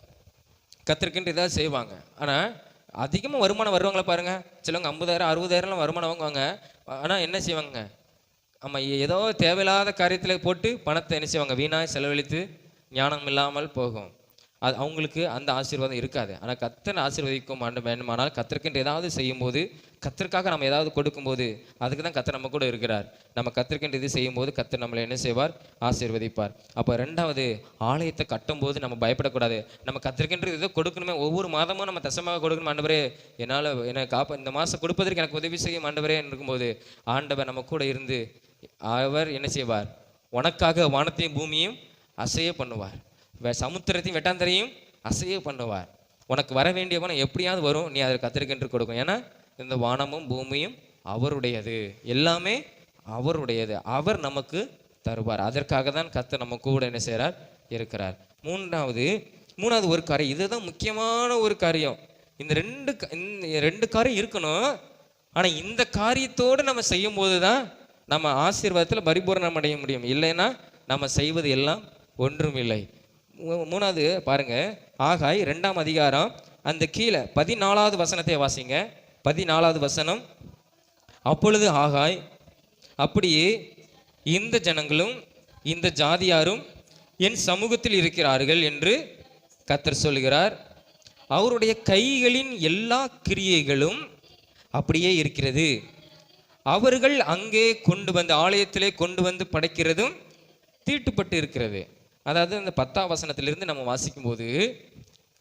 கத்திருக்கின்ற ஏதாவது செய்வாங்க. ஆனால் அதிகமாக வருமானம் வருவாங்களா பாருங்கள், சிலவங்க 50,000 60,000 வருமானம் வாங்குவாங்க. ஆனால் என்ன செய்வாங்க, ஆமாம் ஏதோ தேவையில்லாத காரியத்தில் போட்டு பணத்தை என்ன செய்வாங்க, வீணாக செலவழித்து ஞானம் இல்லாமல் போகும். அது அவங்களுக்கு அந்த ஆசீர்வாதம் இருக்காது. ஆனால் கர்த்தர் ஆசீர்வதிக்கும் வேண்டுமானால் கர்த்தருக்கென்று ஏதாவது செய்யும்போது, கர்த்தருக்காக நம்ம ஏதாவது கொடுக்கும்போது அதுக்கு தான் கர்த்தர் நம்ம கூட இருக்கிறார். நம்ம கர்த்தருக்கென்று இது செய்யும்போது கர்த்தர் நம்மளை என்ன செய்வார், ஆசீர்வதிப்பார். அப்போ 2வது, ஆலயத்தை கட்டும்போது நம்ம பயப்படக்கூடாது. நம்ம கர்த்தருக்கென்று ஏதோ கொடுக்கணுமே, ஒவ்வொரு மாதமும் நம்ம தசமாக கொடுக்கணும். ஆண்டவரே என்னால் என்னை இந்த மாதம் கொடுப்பதற்கு எனக்கு உதவி செய்யும் ஆண்டவரே இருக்கும்போது ஆண்டவர் நம்ம கூட இருந்து அவர் என்ன செய்வார், உனக்காக வானத்தையும் பூமியும் அசைய பண்ணுவார், சமுத்திரத்தையும் வெட்டாந்தரையும் அசைய பண்ணுவார். உனக்கு வர வேண்டிய பணம் எப்படியாவது வரும், நீ அதை கர்த்தருக்கென்று கொடுக்கும். ஏன்னா இந்த வானமும் பூமியும் அவருடையது, எல்லாமே அவருடையது, அவர் நமக்கு தருவார். அதற்காக தான் கர்த்தர் நம்ம கூட என்ன செய்கிறார், இருக்கிறார். மூணாவது ஒரு காரியம், இதுதான் முக்கியமான ஒரு காரியம். இந்த ரெண்டு காரியம் இருக்கணும். ஆனால் இந்த காரியத்தோடு நம்ம செய்யும் போது தான் நம்ம ஆசீர்வாதத்தில் பரிபூரணம் அடைய முடியும். இல்லைன்னா நம்ம செய்வது எல்லாம் ஒன்றும் இல்லை. 3வது பாருங்க, ஆகாய் 2ஆம் அதிகாரம் அந்த கீழே 14வது வசனத்தை வாசிங்க. 14வது வசனம், அப்பொழுது ஆகாய், அப்படியே இந்த ஜனங்களும் இந்த ஜாதியாரும் என் சமூகத்தில் இருக்கிறார்கள் என்று கர்த்தர் சொல்கிறார். அவருடைய கைகளின் எல்லா கிரியைகளும் அப்படியே இருக்கிறது. அவர்கள் அங்கே கொண்டு வந்து ஆலயத்திலே கொண்டு வந்து படைக்கிறதும் தீட்டுப்பட்டு இருக்கிறது. அதாவது அந்த 10ஆம் வசனத்திலிருந்து நம்ம வாசிக்கும் போது,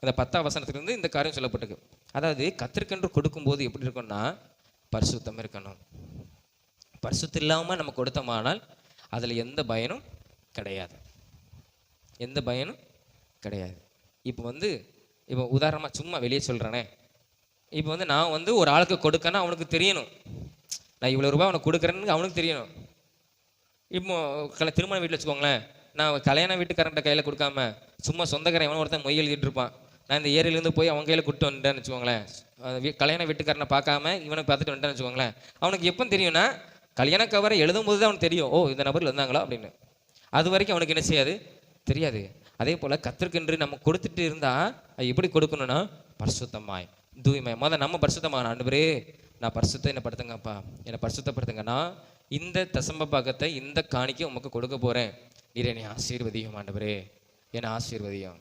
அந்த 10ஆம் வசனத்திலிருந்து இந்த காரியம் சொல்லப்பட்டிருக்கு. அதாவது கர்த்தருக்கென்று கொடுக்கும்போது எப்படி இருக்கும்னா பரிசுத்தம் இருக்கணும், பரிசுத்தம் இல்லாமல் நம்ம கொடுத்தோமானால் அதில் எந்த பயனும் கிடையாது, எந்த பயனும் கிடையாது. இப்போ உதாரணமாக சும்மா வெளியே சொல்கிறேனே, இப்போ நான் ஒரு ஆளுக்கு கொடுக்கன்னா அவனுக்கு தெரியணும், நான் இவ்வளோ ரூபா அவனுக்கு கொடுக்குறேன்னு அவனுக்கு தெரியணும். இப்போ திருமண வீட்டில் வச்சுக்கோங்களேன், நான் கல்யாண வீட்டுக்காரன்ட்ட கையில் கொடுக்காம சும்மா சொந்தக்காரன் எவனோ ஒருத்தன் மொய் எழுதிட்டு இருப்பான், நான் இந்த ஏரியிலேருந்து போய் அவன் கையில் கொடுத்து வந்துட்டேன்னு வச்சுக்கோங்களேன், கல்யாண வீட்டுக்காரனை பார்க்காம இவனை பார்த்துட்டு வந்துட்டேன்னு வச்சுக்கோங்களேன், அவனுக்கு எப்போ தெரியும்னா கல்யாண கவரை எழுதும் போது தான் அவனுக்கு தெரியும், ஓ இந்த நபர்கள் வந்தாங்களா அப்படின்னு. அது வரைக்கும் அவனுக்கு என்ன செய்யாது, தெரியாது. அதே போல் கர்த்தருக்கென்று நம்ம கொடுத்துட்டு இருந்தால் அது எப்படி கொடுக்கணும்னா பரிசுத்தமாய் தூய்மை. நம்ம பரிசுத்தமான ஆண்டவரே நான் பரிசுத்தம் என்ன படுத்துங்கப்பா, என்னை பரிசுத்தப்படுத்துங்கன்னா இந்த தசம்ப பாகத்தை இந்த காணிக்கை உமக்கு கொடுக்க போகிறேன், நீர் என்னை ஆசீர்வதியும் ஆண்டவரே, என்னை ஆசீர்வதியும்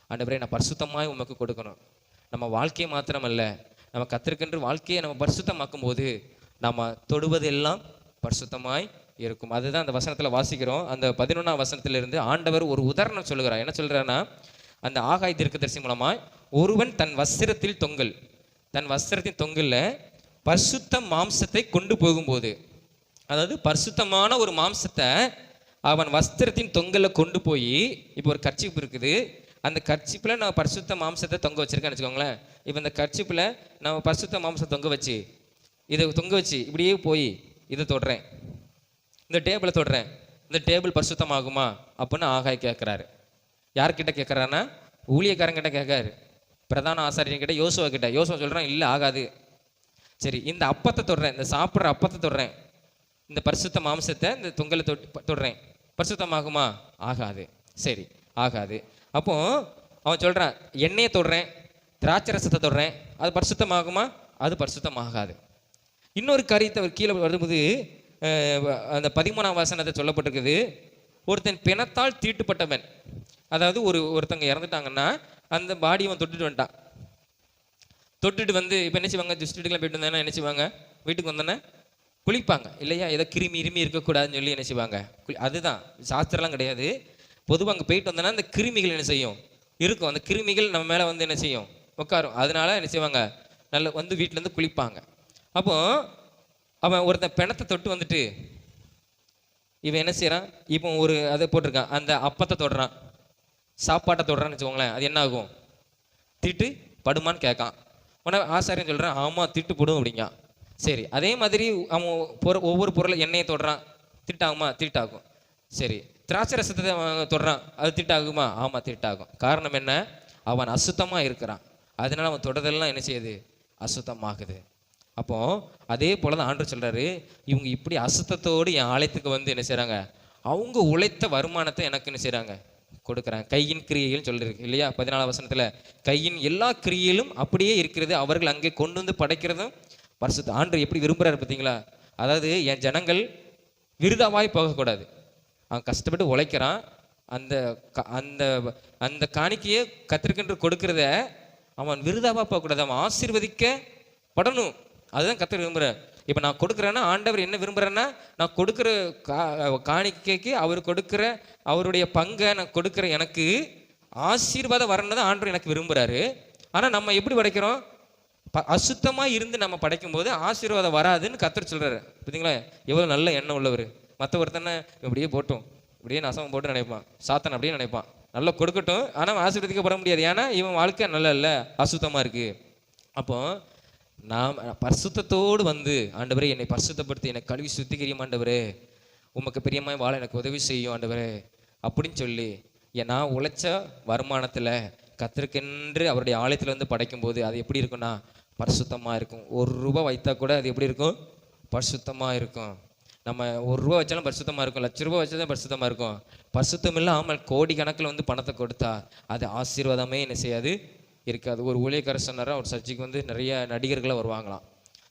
ஆண்டவரே, நான் பரிசுத்தமாய் உமக்கு கொடுக்கணும். நம்ம வாழ்க்கையை மாத்திரமல்ல, நம்ம கர்த்தருக்கென்று வாழ்க்கையை நம்ம பரிசுத்தமாக்கும் போது நம்ம தொடுவதெல்லாம் பரிசுத்தமாய் இருக்கும். அதுதான் அந்த வசனத்தில் வாசிக்கிறோம். அந்த 11ஆம் வசனத்திலிருந்து ஆண்டவர் ஒரு உதாரணம் சொல்லுகிறார். என்ன சொல்கிறாருன்னா, அந்த ஆகாய் தீர்க்கதரிசி மூலமாய் ஒருவன் தன் வஸ்திரத்தின் தொங்கல்ல பரிசுத்த மாம்சத்தை கொண்டு போகும்போது, அதாவது பரிசுத்தமான ஒரு மாம்சத்தை அவன் வஸ்திரத்தின் தொங்கல்ல கொண்டு போய், இப்போ ஒரு கர்ச்சீப் இருக்குது, அந்த கர்ச்சீப்பில் நான் பரிசுத்த மாம்சத்தை தொங்க வச்சிருக்கேன்னு வச்சுக்கோங்களேன். இப்போ இந்த கர்ச்சீப்பில் நான் பரிசுத்த மாம்சத்தை தொங்க வச்சு இப்படியே போய் இதை தொடுறேன், இந்த டேபிளை தொடுறேன், இந்த டேபிள் பரிசுத்தமாகுமா அப்படின்னு ஆகாய் கேட்குறாரு. யார்கிட்ட கேட்குறாருன்னா ஊழியக்காரங்கிட்ட கேட்காரு, பிரதான ஆசாரியன்கிட்ட, யோசுவா கிட்ட. யோசுவா சொல்கிறான் இல்லை ஆகாது. சரி, இந்த அப்பத்தை தொடுறேன், இந்த சாப்பிட்ற அப்பத்தை தொடுறேன், இந்த பரிசுத்த மாம்சத்தை இந்த தொங்கலை தொடுறேன், பரிசுத்தமாகுமா? ஆகாது. சரி, ஆகாது. அப்போ அவன் சொல்கிறான், எண்ணெயை தொடுறேன், திராட்சை ரசத்தை தொடுறேன், அது பரிசுத்தமாகுமா? அது பரிசுத்தமாகாது. இன்னொரு காரியத்தை அவர் கீழே வரும்போது அந்த 13ஆம் வசனத்தை சொல்லப்பட்டிருக்குது, ஒருத்தன் பிணத்தால் தீட்டுப்பட்டவன், அதாவது ஒருத்தங்க இறந்துட்டாங்கன்னா அந்த பாடியை அவன் தொட்டுட்டு வந்துட்டான். தொட்டுட்டு இப்போ என்ன செய்வாங்க, ஜஸ்டிட்டுக்கெல்லாம் போயிட்டு வந்தேன்னா என்ன செய்வாங்க, வீட்டுக்கு வந்தோன்னே குளிப்பாங்க இல்லையா, ஏதோ கிருமி இருக்கக்கூடாதுன்னு சொல்லி என்ன செய்வாங்க, அதுதான் சாஸ்திரம்லாம் கிடையாது. பொதுவாக அங்கே போயிட்டு வந்தோன்னா அந்த கிருமிகள் என்ன செய்யும், இருக்கும், அந்த கிருமிகள் நம்ம மேலே என்ன செய்யும், உட்காரும். அதனால என்ன செய்வாங்க, நல்ல வீட்டிலேருந்து குளிப்பாங்க. அப்போ அவன் ஒருத்தன் பிணத்தை தொட்டு வந்துட்டு இவன் என்ன செய்யறான், இப்போ அதை போட்டிருக்கான், அந்த அப்பத்தை தொடுறான், சாப்பாட்டை தொடுறான்னு வச்சுக்கோங்களேன், அது என்ன ஆகும், தீட்டு படுமான்னு கேட்கான். உடனே ஆசாரியன் சொல்கிறான், ஆமாம் தீட்டு போடும் அப்படிங்க. சரி, அதே மாதிரி அவன் ஒவ்வொரு பொருளை எண்ணெயை தொடுறான், தீட்டாகுமா? தீட்டாகும். சரி, திராட்சை ரசத்தை தொடுறான், அது தீட்டாகுமா? ஆமாம் தீட்டாகும். காரணம் என்ன, அவன் அசுத்தமாக இருக்கிறான், அதனால அவன் தொடர்தெல்லாம் என்ன செய்யுது, அசுத்தமாகுது. அப்போ அதே போல தான் ஆண்டவர் சொல்றாரு, இவங்க இப்படி அசுத்தத்தோடு என் ஆலயத்துக்கு என்ன செய்றாங்க, அவங்க உழைத்த வருமானத்தை எனக்கு என்ன செய்றாங்க, கொடுக்குறாங்க. கையின் கிரியைகள் சொல்லிருக்கு இல்லையா, 14ஆம் வசனத்துல கையின் எல்லா கிரியையிலும் அப்படியே இருக்கிறது, அவர்கள் அங்கே கொண்டு படைக்கிறதும் பரிசுத்த. ஆண்டவர் எப்படி விரும்புறாரு பார்த்தீங்களா, அதாவது என் ஜனங்கள் விருதாவாய் போகக்கூடாது, அவன் கஷ்டப்பட்டு உழைக்கிறான், அந்த அந்த அந்த காணிக்கையை கர்த்தருக்கென்று கொடுக்கிறத அவன் விருதாவா போகக்கூடாது, அவன் ஆசீர்வதிக்கப்படணும். அதுதான் கர்த்தர் விரும்புகிறார். இப்போ நான் கொடுக்குறேன்னா ஆண்டவர் என்ன விரும்புகிறேன்னா, நான் கொடுக்குற காணிக்கைக்கு அவர் கொடுக்குற அவருடைய பங்கை நான் கொடுக்குற எனக்கு ஆசீர்வாதம் வரணும் தான் ஆண்டவர் எனக்கு விரும்புகிறாரு. ஆனால் நம்ம எப்படி படைக்கிறோம், அசுத்தமாக இருந்து நம்ம படைக்கும் போது ஆசீர்வாதம் வராதுன்னு கர்த்தர் சொல்கிறாரு. பார்த்தீங்களா, எவ்வளோ நல்ல எண்ணம் உள்ளவர். மற்ற ஒருத்தனை இப்படியே போட்டோம், இப்படியே நசம் போட்டு நினைப்பான், சாத்தன் அப்படியே நினைப்பான், நல்லா கொடுக்கட்டும், ஆனால் ஆசீர்வதிக்கப்பட முடியாது, ஏன்னா இவன் வாழ்க்கை நல்லா இல்லை, அசுத்தமாக இருக்குது. அப்போ நாம் பரிசுத்தத்தோடு ஆண்டவரே என்னை பரிசுத்தப்படுத்தி என்னை கழுவி சுத்திகரியும் ஆண்டவரே, உமக்கு பிரியமாய் வாழ எனக்கு உதவி செய்யும் ஆண்டவரே அப்படின்னு சொல்லி நான் உழைச்ச வருமானத்தில் கர்த்தருக்கென்று அவருடைய ஆலயத்தில் படைக்கும்போது அது எப்படி இருக்குன்னா பரிசுத்தமாக இருக்கும். ₹1 வைத்தா கூட அது எப்படி இருக்கும், பரிசுத்தமாக இருக்கும். நம்ம ₹1 வச்சாலும் பரிசுத்தமாக இருக்கும், ₹1,00,000 வச்சாலும் பரிசுத்தமாக இருக்கும். பரிசுத்தம் இல்லாமல் கோடி கணக்கில் பணத்தை கொடுத்தா அது ஆசீர்வாதமே என்ன செய்யாது, இருக்காது. ஒரு ஊழியக்காரர் சொன்னாரா, ஒரு சர்ச்சைக்கு நிறைய நடிகர்களை வருவாங்களாம்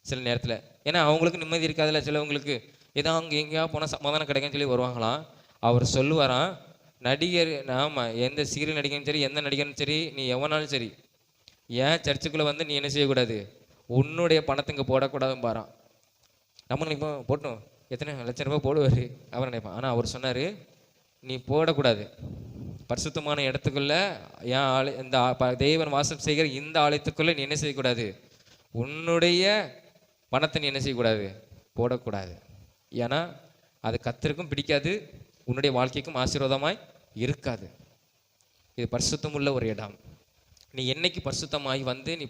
சில நேரத்தில், ஏன்னா அவங்களுக்கு நிம்மதி இருக்காதுல்ல, சிலவங்களுக்கு ஏதோ அங்கே எங்கேயா போனால் சமாதானம் கிடைக்குன்னு சொல்லி வருவாங்களாம். அவர் சொல்லுவாராம், நடிகர் ஆமாம் எந்த சீரியல் நடிகரும் சரி, எந்த நடிகரும் சரி, நீ எவனாலும் சரி, ஏன் சர்ச்சுக்குள்ளே நீ என்ன செய்யக்கூடாது, உன்னுடைய பணத்தை இங்கே போடக்கூடாதுன்னு பாரான். நம்ம நினைப்போம் போட்டோம், எத்தனை ₹1,00,000 போடுவார் அவர் நினைப்பான். ஆனால் அவர் சொன்னார், நீ போடக்கூடாது, பரிசுத்தமான இடத்துக்குள்ள என் இந்த தேவன் வாசம் செய்கிற இந்த ஆலயத்துக்குள்ள நீ என்ன செய்யக்கூடாது, உன்னுடைய பணத்தை நீ என்ன செய்யக்கூடாது, போடக்கூடாது. ஏன்னா அது கர்த்தருக்கும் பிடிக்காது, உன்னுடைய வாழ்க்கைக்கும் ஆசீர்வாதமாய் இருக்காது. இது பரிசுத்தம் உள்ள ஒரு இடம். நீ என்னைக்கு பரிசுத்தமாய் வந்து நீ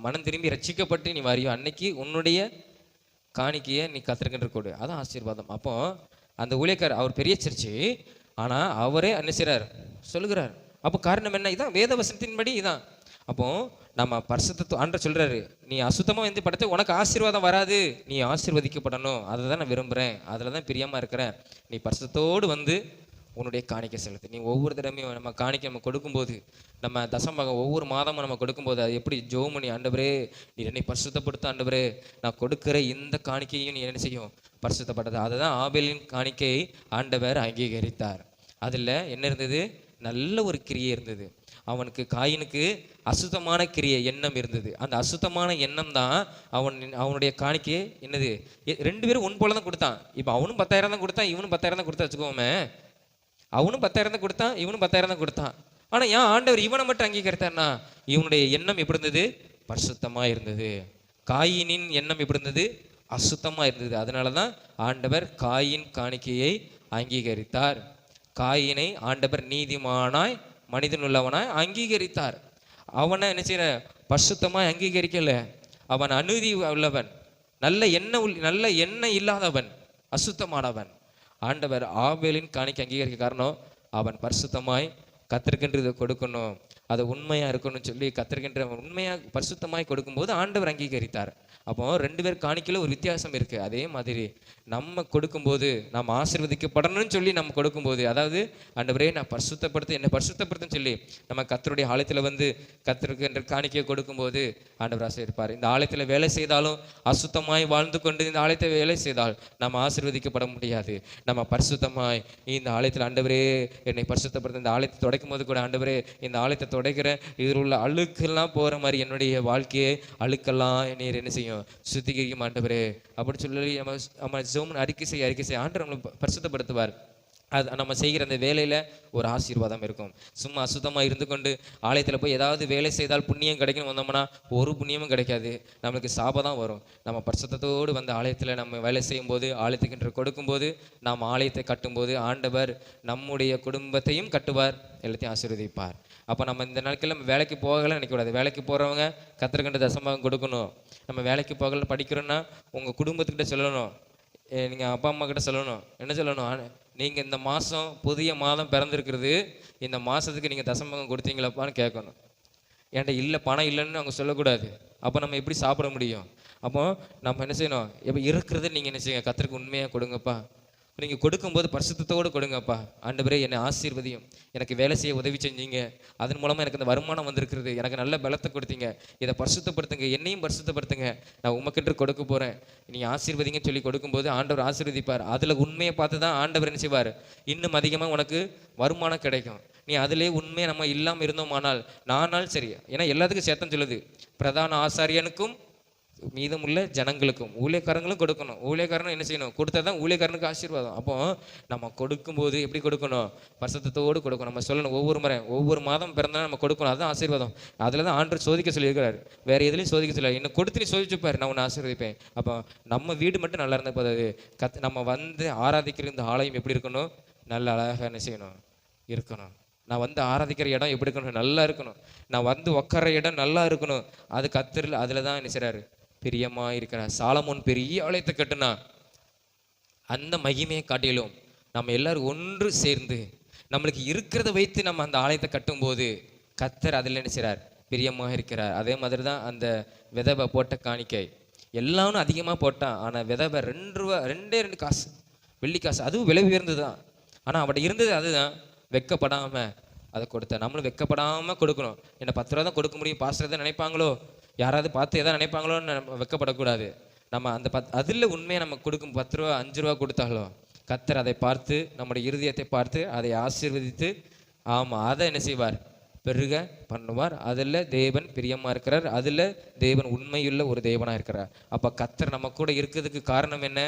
மனம் திரும்பி ரட்சிக்கப்பட்டு நீ வரியோ அன்னைக்கு உன்னுடைய காணிக்கையை நீ கர்த்தருக்கென்று கொடு. அதான் ஆசீர்வாதம். அப்போ அந்த ஊழியக்காரர் அவர் பெரிய சர்ச்சு, ஆனால் அவரே என்ன செய்கிறார் சொல்லுகிறார். அப்போ காரணம் என்ன? இதான் வேத வசனத்தின்படி இதான். அப்போ நம்ம பரிசுத்த ஆண்டவர் சொல்றாரு, நீ அசுத்தமாக வந்து படுத்து உனக்கு ஆசீர்வாதம் வராது, நீ ஆசீர்வதிக்கப்படணும், அதை தான் நான் விரும்புகிறேன், அதில் தான் பிரியமாக இருக்கிறேன். நீ பரிசுத்தோடு வந்து உன்னுடைய காணிக்கை செலுத்து. நீ ஒவ்வொரு தடவையும் நம்ம காணிக்கை நம்ம கொடுக்கும்போது, நம்ம தசமபாகம் ஒவ்வொரு மாதமும் நம்ம கொடுக்கும்போது அது எப்படி ஜெபம் பண்ணி, ஆண்டவரே நீ என்னை பரிசுத்தப்படுத்த, ஆண்டவரே நான் கொடுக்குற இந்த காணிக்கையும் நீ என்ன செய்யும் பரிசுத்தப்பட்டது. அதுதான் ஆபேலின் காணிக்கையை ஆண்டவர் அங்கீகரித்தார். அதில் என்ன இருந்தது? நல்ல ஒரு கிரியை இருந்தது. அவனுக்கு காயினுக்கு அசுத்தமான கிரியை எண்ணம் இருந்தது. அந்த அசுத்தமான எண்ணம் தான் அவனுடைய காணிக்கையை என்னது, 2 பேரும் ஒன் போல தான் கொடுத்தான். இப்போ அவனும் 10,000 தான் கொடுத்தான், இவனும் 10,000 தான் கொடுத்தா வச்சுக்கோமே. அவனும் 10,000 தான் கொடுத்தான், இவனும் 10,000 தான் கொடுத்தான். ஆனால் ஏன் ஆண்டவர் இவனை மட்டும் அங்கீகரித்தார்னா, இவனுடைய எண்ணம் எப்படி இருந்தது? பரிசுத்தமாக இருந்தது. காயினின் எண்ணம் எப்படி இருந்தது? அசுத்தமாக இருந்தது. அதனால தான் ஆண்டவர் காயின் காணிக்கையை அங்கீகரித்தார். காயினை ஆண்டவர் நீதிமானாய் மனிதனுள்ளவனாய் அங்கீகரித்தார். அவனை என்ன செய்யற? பரிசுத்தமாய் அங்கீகரிக்கல. அவன் அநீதி உள்ளவன், நல்ல எண்ணம் இல்லாதவன், அசுத்தமானவன். ஆண்டவர் ஆபேலின் காணிக்கை அங்கீகரிக்க காரணம், அவன் பரிசுத்தமாய் கர்த்தருக்கென்று இதை கொடுக்கணும், அது உண்மையாக இருக்கணும்னு சொல்லி கர்த்தருக்கென்று உண்மையாக பரிசுத்தமாய் கொடுக்கும்போது ஆண்டவர் அங்கீகரித்தார். அப்போ 2 பேர் காணிக்கையில் ஒரு வித்தியாசம் இருக்குது. அதே மாதிரி நம்ம கொடுக்கும்போது, நம்ம ஆசீர்வதிக்கப்படணும்னு சொல்லி நம்ம கொடுக்கும்போது, அதாவது ஆண்டவரே நான் பரிசுத்தப்படுத்த, என்னை பரிசுத்தப்படுத்துன்னு சொல்லி நம்ம கர்த்தருடைய ஆலயத்தில் வந்து கர்த்தருக்கு என்ற காணிக்கையை கொடுக்கும்போது ஆண்டவர் ஆசீர்வதிப்பார். இந்த ஆலயத்தில் வேலை செய்தாலும் அசுத்தமாய் வாழ்ந்து கொண்டு இந்த ஆலயத்தை வேலை செய்தால் நம்ம ஆசீர்வதிக்கப்பட முடியாது. நம்ம பரிசுத்தமாய் இந்த ஆலயத்தில் ஆண்டவரே என்னை பரிசுத்தப்படுத்த, இந்த ஆலயத்தை துடைக்கும் போது கூட ஆண்டவரே இந்த ஆலயத்தை துடைக்கிற இதில் உள்ள அழுக்கெல்லாம் போகிற மாதிரி என்னுடைய வாழ்க்கையை அழுக்கெல்லாம் நீர் என்ன செய்யும் சுத்திகரிக்கும் ஆண்டவரே அப்படின்னு சொல்லி நம்ம ஜெபம் அறிக்கை செய்ய ஆண்டவர் நம்மளை பரிசுத்தப்படுத்துவார். அது நம்ம செய்கிற அந்த வேலையில் ஒரு ஆசீர்வாதம் இருக்கும். சும்மா அசுத்தமாக இருந்து கொண்டு ஆலயத்தில் போய் ஏதாவது வேலை செய்தால் புண்ணியம் கிடைக்கணும் வந்தோம்னா ஒரு புண்ணியமும் கிடைக்காது, நம்மளுக்கு சாபம் தான் வரும். நம்ம பரிசுத்தத்தோடு வந்து ஆலயத்தில் நம்ம வேலை செய்யும்போது, ஆலயத்துக்கு கொடுக்கும்போது, நாம் ஆலயத்தை கட்டும்போது ஆண்டவர் நம்முடைய குடும்பத்தையும் கட்டுவார், எல்லாத்தையும் ஆசீர்வதிப்பார். அப்போ நம்ம இந்த நாட்களில் நம்ம வேலைக்கு போகலை நினைக்கக்கூடாது. வேலைக்கு போகிறவங்க கர்த்தருக்கென்று தசமபாகம் கொடுக்கணும். நம்ம வேலைக்கு போகல படிக்கிறோன்னா உங்கள் குடும்பத்துக்கிட்ட சொல்லணும், நீங்கள் அப்பா அம்மா கிட்ட சொல்லணும். என்ன சொல்லணும்? நீங்கள் இந்த மாதம் புதிய மாதம் பிறந்திருக்கிறது, இந்த மாதத்துக்கு நீங்கள் தசமபாகம் கொடுத்தீங்களாப்பான்னு கேட்கணும். என்கிட்ட இல்லை, பணம் இல்லைன்னு அவங்க சொல்லக்கூடாது. அப்போ நம்ம எப்படி சாப்பிட முடியும்? அப்போ நம்ம என்ன செய்யணும்? எப்போ இருக்கிறது நீங்கள் என்ன செய்யுங்க, கர்த்தருக்கு உண்மையாக கொடுங்கப்பா. நீங்கள் கொடுக்கும்போது பரிசுத்தத்தோடு கொடுங்கப்பா. ஆண்டவரே என்னை ஆசீர்வதியும், எனக்கு வேலை செய்ய உதவி செஞ்சீங்க, அதன் மூலமாக எனக்கு இந்த வருமானம் வந்திருக்கிறது, எனக்கு நல்ல பலத்தை கொடுத்தீங்க, இதை பரிசுத்தப்படுத்துங்க, என்னையும் பரிசுத்தப்படுத்துங்க, நான் உமக்கென்று கொடுக்க போகிறேன், நீங்கள் ஆசீர்வதிங்கன்னு சொல்லி கொடுக்கும்போது ஆண்டவர் ஆசீர்வதிப்பார். அதில் உண்மையை பார்த்து தான் ஆண்டவர் என்ன செய்வார்? இன்னும் அதிகமாக உனக்கு வருமானம் கிடைக்கும். நீ அதிலே உண்மையை நம்ம இல்லாமல் இருந்தோமானால் நானால் சரி, ஏன்னா எல்லாத்துக்கும் சேர்த்தம் சொல்லுது, பிரதான ஆசாரியனுக்கும் மீதமுள்ள ஜனங்களுக்கும் ஊழியக்காரங்களும் கொடுக்கணும். ஊழியக்காரனும் என்ன செய்யணும்? கொடுத்தா தான் ஊழியக்காரனுக்கு ஆசீர்வாதம். அப்போ நம்ம கொடுக்கும்போது எப்படி கொடுக்கணும்? பரிசுத்தத்தோடு கொடுக்கணும். நம்ம சொல்லணும், ஒவ்வொரு முறை ஒவ்வொரு மாதம் பிறந்தாலும் நம்ம கொடுக்கணும், அதுதான் ஆசீர்வாதம். அதில் தான் ஆண்டவர் சோதிக்க சொல்லியிருக்கிறார், வேறு எதுலையும் சோதிக்க சொல்ல, என்ன கொடுத்து நீ சோதிச்சுப்பார், நான் உன்னை ஆசீர்வதிப்பேன். அப்போ நம்ம வீடு மட்டும் நல்லா இருந்தால் போதாது, நம்ம வந்து ஆராதிக்கிற இந்த ஆலயம் எப்படி இருக்கணும்? நல்ல அழகாக என்ன செய்யணும்? இருக்கணும். நான் வந்து ஆராதிக்கிற இடம் எப்படி இருக்கணும்? நல்லா இருக்கணும். நான் வந்து உட்கார இடம் நல்லா இருக்கணும். அது கர்த்தர் அதில் தான் என்ன செய்கிறாரு? பிரியமா இருக்கிறார். சாலமோன் பெரிய ஆலயத்தை கட்டுனா, அந்த மகிமையை காட்டிலும் நம்ம எல்லாரும் ஒன்று சேர்ந்து நம்மளுக்கு இருக்கிறத வைத்து நம்ம அந்த ஆலயத்தை கட்டும்போது கர்த்தர் அதில் என்ன செய்கிறார்? பிரியமாக இருக்கிறார். அதே மாதிரி தான் அந்த விதவை போட்ட காணிக்கை, எல்லாரும் அதிகமாக போட்டான். ஆனால் விதவை 2 ரூபா, 2 காசு வெள்ளி காசு, அதுவும் விலை உயர்ந்தது தான். ஆனால் அவட்ட இருந்தது அதுதான், வெக்கப்படாமல் அதை கொடுத்த. நம்மளும் வெக்கப்படாமல் கொடுக்கணும். என்ன 10 ரூபா தான் கொடுக்க முடியும், பாஸ்டர் தான் நினைப்பாங்களோ, யாராவது பார்த்து எதாவது நினைப்பாங்களோன்னு நம்ம வெக்கப்படக்கூடாது. நம்ம அந்த அதில் உண்மையை நம்ம கொடுக்கும் 10 ரூபா 5 ரூபா கொடுத்தாலும் கர்த்தர் அதை பார்த்து நம்முடைய இருதயத்தை பார்த்து அதை ஆசீர்வதித்து, ஆமாம் அதை என்ன செய்வார்? பெருக பண்ணுவார். அதில் தேவன் பிரியமாக இருக்கிறார், அதில் தேவன் உண்மையுள்ள ஒரு தேவனாக இருக்கிறார். அப்போ கர்த்தர் நம்ம கூட இருக்கிறதுக்கு காரணம் என்ன?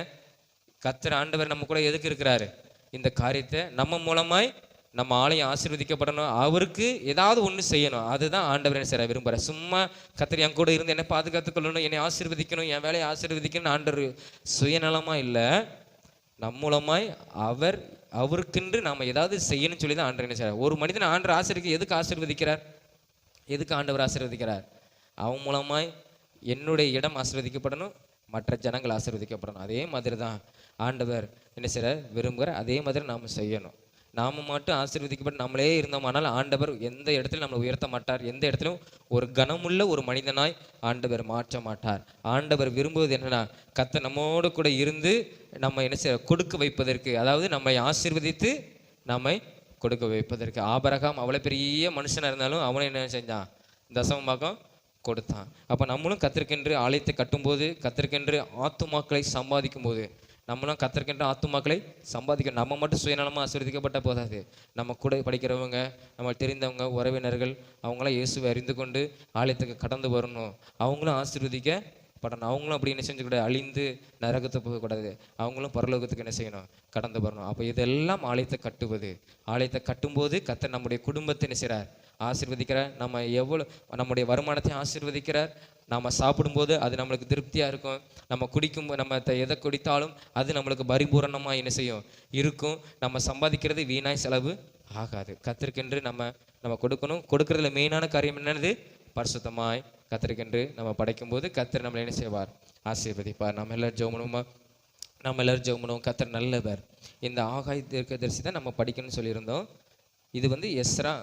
கர்த்தர் ஆண்டவர் நம்ம கூட எதுக்கு இருக்கிறாரு? இந்த காரியத்தை நம்ம மூலமாய் நம்ம ஆலயம் ஆசீர்வதிக்கப்படணும், அவருக்கு ஏதாவது ஒன்று செய்யணும். அதுதான் ஆண்டவர் என்ன செய்ய விரும்புகிறார். சும்மா கர்த்தர் என் கூட இருந்து என்னை பாதுகாத்து கொள்ளணும், என்னை ஆசீர்வதிக்கணும், என் வேலையை ஆசீர்வதிக்கணும்னு ஆண்டவர் சுயநலமாக இல்லை, நம் மூலமாய் அவருக்கென்று நாம் ஏதாவது செய்யணும்னு சொல்லி தான் ஆண்டவர் என்ன செய்கிறார். ஒரு மனிதன் ஆண்டவர் எதுக்கு ஆசீர்வதிக்கிறார்? எதுக்கு ஆண்டவர் ஆசீர்வதிக்கிறார்? அவன் மூலமாய் என்னுடைய இடம் ஆசீர்வதிக்கப்படணும், மற்ற ஜனங்கள் ஆசீர்வதிக்கப்படணும். அதே மாதிரி தான் ஆண்டவர் என்ன செய்கிறார், விரும்புகிறார். அதே மாதிரி நாம் செய்யணும். நாம் மட்டும் ஆசீர்வதிக்கப்பட்டு நம்மளே இருந்தோமானால் ஆண்டவர் எந்த இடத்துல நம்மளை உயர்த்த மாட்டார். எந்த இடத்துலையும் ஒரு கனமுள்ள ஒரு மனிதனாய் ஆண்டவர் மாற்ற மாட்டார். ஆண்டவர் விரும்புவது என்னன்னா, கர்த்தர் நம்மோடு கூட இருந்து நம்ம என்ன செய்ய கொடுக்க வைப்பதற்கு, அதாவது நம்மை ஆசீர்வதித்து நம்மை கொடுக்க வைப்பதற்கு. ஆபிரகாம் அவ்வளோ பெரிய மனுஷனாக இருந்தாலும் அவனை என்ன செஞ்சான்? தசமபாகம் கொடுத்தான். அப்போ நம்மளும் கர்த்தருக்கென்று ஆலயத்தை கட்டும்போது, கர்த்தருக்கென்று ஆத்துமாக்களை சம்பாதிக்கும் போது, நம்மளும் கர்த்தருக்கென்று ஆத்துமாக்களை சம்பாதிக்கணும். நம்ம மட்டும் சுயநலமாக ஆசீர்வதிக்கப்பட்ட போதாது. நம்ம கூட படிக்கிறவங்க, நம்ம தெரிந்தவங்க, உறவினர்கள், அவங்களாம் இயேசுவை அறிந்து கொண்டு ஆலயத்துக்கு கடந்து வரணும். அவங்களும் ஆசீர்வதிக்கப்படணும். அவங்களும் அப்படி என்ன செஞ்சக்கூடாது, அழிந்து நரகத்தை போகக்கூடாது. அவங்களும் பரலோகத்துக்கு என்ன செய்யணும், கடந்து வரணும். அப்போ இதெல்லாம் ஆலயத்தை கட்டுவது. ஆலயத்தை கட்டும்போது கர்த்தர் நம்முடைய குடும்பத்தை என்ன செய்கிறார், ஆசீர்வதிக்கிறார். நம்ம நம்முடைய வருமானத்தை ஆசீர்வதிக்கிறார். நம்ம சாப்பிடும்போது அது நம்மளுக்கு திருப்தியாக இருக்கும். நம்ம நம்ம எதை குடித்தாலும் அது நம்மளுக்கு பரிபூரணமாக என்ன செய்யும், இருக்கும். நம்ம சம்பாதிக்கிறது வீணாய் செலவு ஆகாது. கர்த்தருக்கென்று நம்ம கொடுக்கணும். கொடுக்கறதுல மெயினான காரியம் என்னது, பரிசுத்தமாய் கர்த்தருக்கென்று நம்ம படைக்கும்போது கர்த்தர் நம்மளை என்ன செய்வார், ஆசீர்வதிப்பார். நம்ம எல்லாரும் ஜெபம் பண்ணுவோம். கர்த்தர் நல்லவர். இந்த ஆகாய் தீர்க்கதரிசி தான் நம்ம படிக்கணும்னு சொல்லியிருந்தோம். இது எஸ்ரா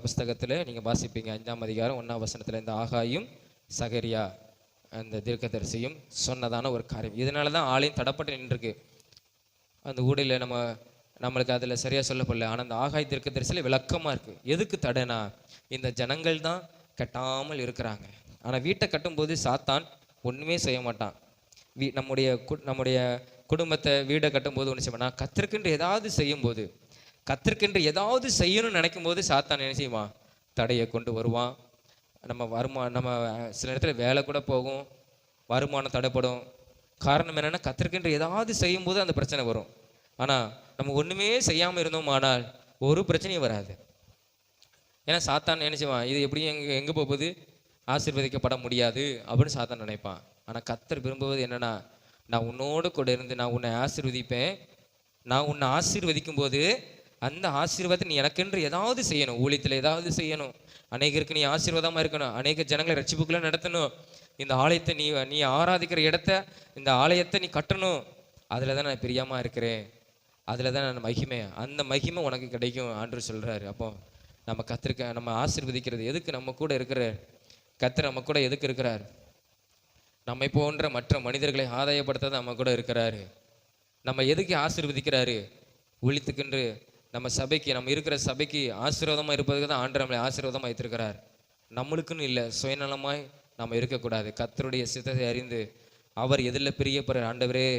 புஸ்தகத்தில் நீங்கள் வாசிப்பீங்க, 5ஆம் அதிகாரம் 1ஆம் வசனத்தில் இந்த ஆகாயும் சகரியா அந்த தீர்க்கதரிசியும் சொன்னதான ஒரு காரியம். இதனால தான் ஆலயம் தடப்பட்டு நின்றுருக்கு. அந்த ஊடையில் நம்மளுக்கு அதில் சரியாக சொல்லப்படல. ஆனால் அந்த ஆகாய் தீர்க்கதரிசியில் விளக்கமாக இருக்குது. எதுக்கு தடைனா, இந்த ஜனங்கள் தான் கட்டாமல் இருக்கிறாங்க. ஆனால் வீட்டை கட்டும்போது சாத்தான் ஒன்றுமே செய்ய மாட்டான். நம்முடைய குடும்பத்தை வீடை கட்டும்போது ஒன்று செய்வான். கர்த்தருக்கென்று ஏதாவது செய்யும்போது, கர்த்தருக்கென்று ஏதாவது செய்யணும்னு நினைக்கும் போது சாத்தான் என்ன செய்வான், தடையை கொண்டு வருவான். நம்ம சில நேரத்தில் வேலை கூட போகும், வருமானம் தடைப்படும். காரணம் என்னென்னா, கர்த்தருக்கென்று ஏதாவது செய்யும்போது அந்த பிரச்சனை வரும். ஆனால் நம்ம ஒன்றுமே செய்யாமல் இருந்தோமானால் ஒரு பிரச்சனையும் வராது. ஏன்னா சாத்தான் என்ன செய்வான், இது எப்படியும் எங்கே போகுது, ஆசீர்வதிக்கப்பட முடியாது அப்படின்னு சாத்தான் நினைப்பான். ஆனால் கர்த்தர் விரும்புவது என்னென்னா, நான் உன்னோடு கூட இருந்து நான் உன்னை ஆசீர்வதிப்பேன். நான் உன்னை ஆசீர்வதிக்கும் போது அந்த ஆசீர்வாதத்தை நீ எனக்கென்று ஏதாவது செய்யணும். ஊழியத்தில் ஏதாவது செய்யணும். அநேகருக்கு நீ ஆசீர்வாதமாக இருக்கணும். அநேக ஜனங்களை ரட்சிப்புக்குள்ள நடத்தணும். இந்த ஆலயத்தை நீ ஆராதிக்கிற இடத்த, இந்த ஆலயத்தை நீ கட்டணும். அதில் தான் நான் பிரியமாக இருக்கிறேன். அதில் தான் நான் மகிமை, அந்த மகிமை உனக்கு கிடைக்கும் ஆண்டு சொல்கிறாரு. அப்போ நம்ம ஆசீர்வதிக்கிறது எதுக்கு, நம்ம கூட இருக்கிற கர்த்தர் நம்ம கூட எதுக்கு இருக்கிறார்? நம்மை போன்ற மற்ற மனிதர்களை ஆதாயப்படுத்த நம்ம கூட இருக்கிறாரு. நம்ம எதுக்கு ஆசீர்வதிக்கிறாரு? ஒழித்துக்கென்று நம்ம சபைக்கு, நம்ம இருக்கிற சபைக்கு ஆசீர்வாதமாக இருப்பதுக்கு தான் ஆண்டவர் நம்மளை ஆசீர்வாதமாக வைத்திருக்கிறார். நம்மளுக்குன்னு இல்லை, சுயநலமாய் நம்ம இருக்கக்கூடாது. கர்த்தருடைய சித்தத்தை அறிந்து அவர் எதில் பிரியப்படுற, ஆண்டவரே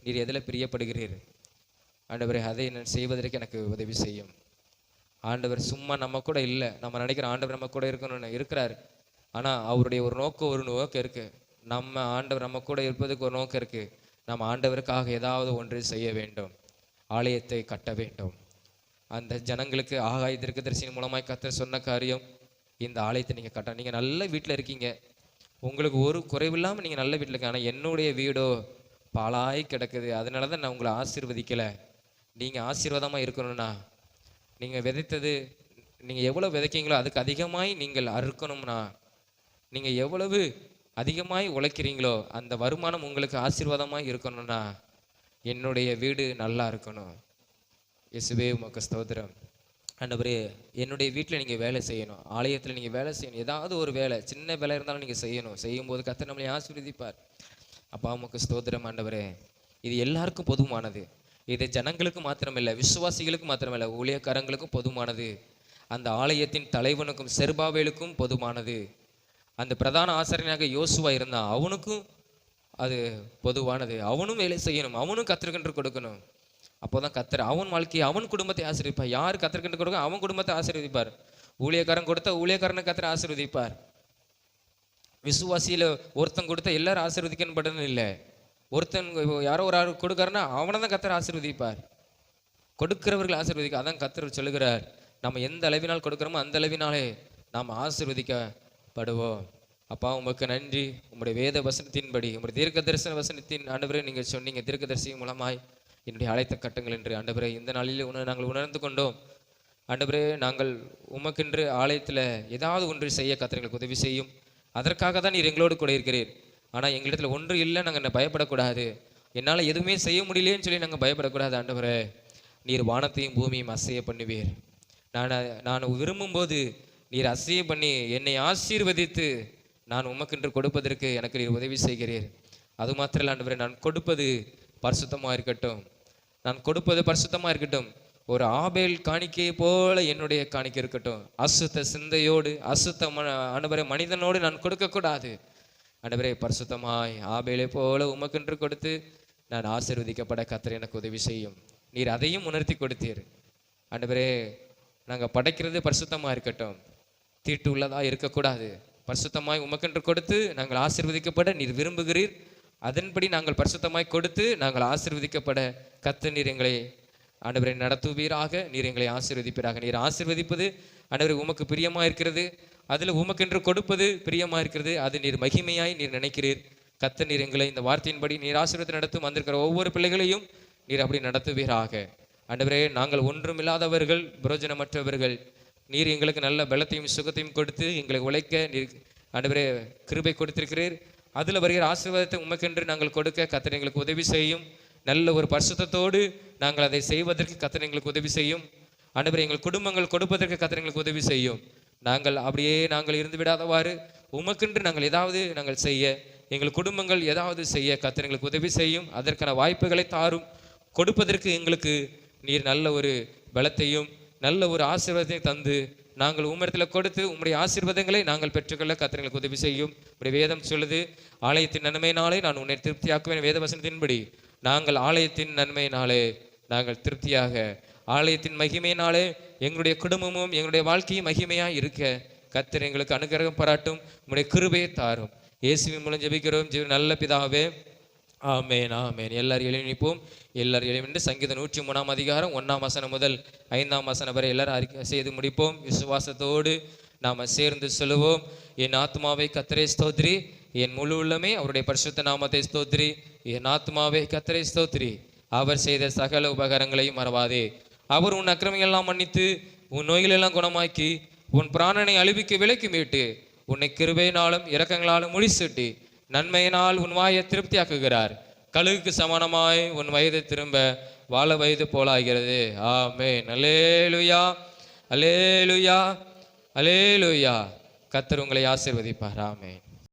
நீர் எதில் பிரியப்படுகிறீர், ஆண்டவரே அதை நான் செய்வதற்கு எனக்கு உதவி செய்யும். ஆண்டவர் சும்மா நம்ம கூட இல்லை. நம்ம நினைக்கிற ஆண்டவர் நம்ம கூட இருக்கணும்னு இருக்கிறார். ஆனால் அவருடைய ஒரு நோக்கம் இருக்குது. நம்ம ஆண்டவர் நம்ம கூட இருப்பதுக்கு ஒரு நோக்கம் இருக்குது. நம்ம ஆண்டவருக்காக ஏதாவது ஒன்று செய்ய வேண்டும், ஆலயத்தை கட்ட வேண்டும். அந்த ஜனங்களுக்கு ஆகாய தீர்க்கதரிசியின் மூலமாய் கர்த்தர் சொன்ன காரியம், இந்த ஆலயத்தை நீங்கள் கட்ட. நீங்கள் நல்ல வீட்டில் இருக்கீங்க, உங்களுக்கு ஒரு குறைவில்லாமல் நீங்கள் நல்ல வீட்டில் இருக்கீங்க. ஆனால் என்னுடைய வீடோ பாழாய் கிடக்குது. அதனால தான் நான் உங்களை ஆசீர்வதிக்கலை. நீங்கள் ஆசீர்வாதமாக இருக்கணும்னா, நீங்கள் விதைத்தது, நீங்கள் எவ்வளோ விதைக்கீங்களோ அதுக்கு அதிகமாய் நீங்கள் அறுக்கணும்னா, நீங்கள் எவ்வளவு அதிகமாய் உழைக்கிறீங்களோ அந்த வருமானம் உங்களுக்கு ஆசீர்வாதமாக இருக்கணும்னா, என்னுடைய வீடு நல்லா இருக்கணும். இயேசுவே உமக்கு ஸ்தோத்திரம். ஆண்டவரே, என்னுடைய வீட்டில் நீங்கள் வேலை செய்யணும், ஆலயத்தில் நீங்கள் வேலை செய்யணும். ஏதாவது ஒரு வேலை, சின்ன வேலை இருந்தாலும் நீங்கள் செய்யணும். செய்யும்போது கர்த்தர் நம்மளை ஆசீர்வதிப்பார். அப்பா உமக்கு ஸ்தோத்திரம் ஆண்டவரே. இது எல்லாருக்கும் பொதுவானது. இது ஜனங்களுக்கு மாத்திரமில்லை, விசுவாசிகளுக்கும் மாத்திரமில்லை, ஊழியக்காரங்களுக்கும் பொதுவானது. அந்த ஆலயத்தின் தலைவனுக்கும் செருபாவேலுக்கும் பொதுவானது. அந்த பிரதான ஆசாரியனாக யோசுவா இருந்தான், அவனுக்கும் அது பொதுவானது. அவனும் வேலை செய்யணும், அவனும் கர்த்தருக்கென்று கொடுக்கணும். அப்போதான் கர்த்தர் அவன் வாழ்க்கையை, அவன் குடும்பத்தை ஆசீர்வதிப்பார். யார் கர்த்தருக்கென்று கொடுக்க, அவன் குடும்பத்தை ஆசீர்வதிப்பார். ஊழியக்காரன் கொடுத்த ஊழியக்காரனை கர்த்தர் ஆசீர்வதிப்பார். விசுவாசியில் ஒருத்தன் கொடுத்த எல்லாரும் ஆசீர்வதிக்கப்படுன்னு இல்லை. ஒருத்தன் யாரோ ஒரு ஆள் கொடுக்காருன்னா அவனை தான் கர்த்தர் ஆசீர்வதிப்பார். கொடுக்கிறவர்கள் ஆசீர்வதிக்க. அதான் கர்த்தர் சொல்லுகிறார், நம்ம எந்த அளவினால் கொடுக்குறோமோ அந்த அளவினாலே நாம் ஆசீர்வதிக்கப்படுவோம். அப்பா உமக்கு நன்றி. உங்களுடைய வேத வசனத்தின்படி, உங்களுடைய தீர்க்க தரிசன வசனத்தின் ஆண்டவரே நீங்கள் சொன்னீங்க, தீர்க்க தரிசி மூலமாய் என்னுடைய அழைத்த கட்டுங்கள் என்று ஆண்டவரே இந்த நாளில் நாங்கள் உணர்ந்து கொண்டோம். ஆண்டவரே, நாங்கள் உமக்கென்று ஆலயத்தில் ஏதாவது ஒன்று செய்ய கர்த்தர் எங்களுக்கு உதவி செய்யும். அதற்காக தான் நீர் எங்களோடு கூட இருக்கிறீர். ஆனால் எங்களிடத்தில் ஒன்று இல்லை, நாங்கள் பயப்படக்கூடாது. என்னால் எதுவுமே செய்ய முடியலேன்னு சொல்லி நாங்கள் பயப்படக்கூடாது. ஆண்டவரே, நீர் வானத்தையும் பூமியும் அசைய பண்ணுவீர். நான் விரும்பும்போது நீர் அசைய பண்ணி என்னை ஆசீர்வதித்து நான் உமக்கென்று கொடுப்பதற்கு எனக்கு நீர் உதவி செய்கிறீர். அது மாத்திரம் இல்லை ஆண்டவரே, நான் கொடுப்பது பரிசுத்தமாக இருக்கட்டும். நான் கொடுப்பது பரிசுத்தமாக இருக்கட்டும். ஒரு ஆபேல் காணிக்கையை போல என்னுடைய காணிக்கை இருக்கட்டும். அசுத்த சிந்தையோடு அசுத்த ஆண்டவரே மனிதனோடு நான் கொடுக்கக்கூடாது. ஆண்டவரே, பரிசுத்தமாய் ஆபேலை போல உமக்கென்று கொடுத்து நான் ஆசீர்வதிக்கப்பட கர்த்தர் எனக்கு உதவி செய்யும். நீர் அதையும் உணர்த்தி கொடுத்தீர். ஆண்டவரே, நாங்கள் படைக்கிறது பரிசுத்தமாக இருக்கட்டும், தீட்டு உள்ளதாக இருக்கக்கூடாது. பரிசுத்தமாய் உமக்கென்று கொடுத்து நாங்கள் ஆசீர்வதிக்கப்பட நீர் விரும்புகிறீர். அதன்படி நாங்கள் பரிசுத்தமாய் கொடுத்து நாங்கள் ஆசீர்வதிக்கப்பட கர்த்தர் நீர் எங்களை ஆண்டவரை நடத்துவீராக. நீர் எங்களை ஆசீர்வதிப்பீராக. நீர் ஆசீர்வதிப்பது ஆண்டவரை உமக்கு பிரியமாக இருக்கிறது. அதில் உமக்கென்று கொடுப்பது பிரியமாக இருக்கிறது. அது நீர் மகிமையாய் நீர் நினைக்கிறீர். கர்த்தர் நீர் எங்களை இந்த வார்த்தையின்படி நீர் ஆசீர்வாதத்தை நடத்தும் வந்திருக்கிற ஒவ்வொரு பிள்ளைகளையும் நீர் அப்படி நடத்துவீராக. ஆண்டவரே, நாங்கள் ஒன்றும் இல்லாதவர்கள், பிரயோஜனமற்றவர்கள். நீர் எங்களுக்கு நல்ல பலத்தையும் சுகத்தையும் கொடுத்து எங்களை உழைக்க நீர் ஆண்டவரே கிருபை கொடுத்திருக்கிறீர். அதில் வருகிற ஆசீர்வாதத்தை உமக்கென்று நாங்கள் கொடுக்க கர்த்தர் எங்களுக்கு உதவி செய்யும். நல்ல ஒரு பரிசுத்தத்தோடு நாங்கள் அதை செய்வதற்கு கர்த்தர் எங்களுக்கு உதவி செய்யும். ஆண்டவரே, எங்கள் குடும்பங்கள் கொடுப்பதற்கு கர்த்தர் எங்களுக்கு உதவி செய்யும். நாங்கள் அப்படியே நாங்கள் இருந்து விடாதவாறு உமக்கென்று நாங்கள் ஏதாவது நாங்கள் செய்ய, எங்கள் குடும்பங்கள் ஏதாவது செய்ய கர்த்தர் எங்களுக்கு உதவி செய்யும். அதற்கான வாய்ப்புகளை தாரும். கொடுப்பதற்கு எங்களுக்கு நீர் நல்ல ஒரு பலத்தையும் நல்ல ஒரு ஆசீர்வாதத்தையும் தந்து நாங்கள் உம்மிடத்தில் கொடுத்து உம்முடைய ஆசீர்வாதங்களை நாங்கள் பெற்றுக்கொள்ள கர்த்தர் எங்களுக்கு உதவி செய்யும். உடைய வேதம் சொல்லுது, ஆலயத்தின் நன்மையினாலே நான் உன்னை திருப்தியாக்குவேன். வேத வசனத்தின்படி நாங்கள் ஆலயத்தின் நன்மையினாலே நாங்கள் திருப்தியாக, ஆலயத்தின் மகிமையினாலே எங்களுடைய குடும்பமும் எங்களுடைய வாழ்க்கையும் மகிமையாக இருக்க கர்த்தர் எங்களுக்கு அனுகிரகம் பாராட்டும். உம்முடைய கிருபையை தாரும். இயேசுவின் மூலம் ஜெபிக்கிறோம் நல்ல பிதாவே, ஆமேன் ஆமேன். எல்லாரும் எழுப்பிப்போம். எல்லாரும் எழுப்பிட்டு சங்கீதம் 103 அதிகாரம் 1 வசனம் முதல் 5 வசனம் வரை எல்லாரும் அறிக்கை செய்து முடிப்போம். விசுவாசத்தோடு நாம் சேர்ந்து சொல்லுவோம். என் ஆத்மாவை கர்த்தரை ஸ்தோத்திரி, என் முழு உள்ளமே அவருடைய பரிசுத்த நாமத்தை ஸ்தோத்திரி. என் ஆத்மாவை கர்த்தரை ஸ்தோத்திரி, அவர் செய்த சகல உபகாரங்களையும் மறவாதே. அவர் உன் அக்கிரமங்களெல்லாம் மன்னித்து உன் நோய்களெல்லாம் குணமாக்கி உன் பிராணனை அழிவுக்கு விலைக்கு மீட்டு உன்னை கிருபையினாலும் இரக்கங்களாலும் முடிசூட்டி நன்மையினால் உன் வாயை திருப்தியாக்குகிறார். கழுகுக்கு சமானமாய் உன் வயது திரும்ப வாழ வயது போலாகிறது. ஆமென். அல்லேலூயா, அல்லேலூயா, அல்லேலூயா. கர்த்தர் உங்களை ஆசீர்வதிப்பார். ஆமென்.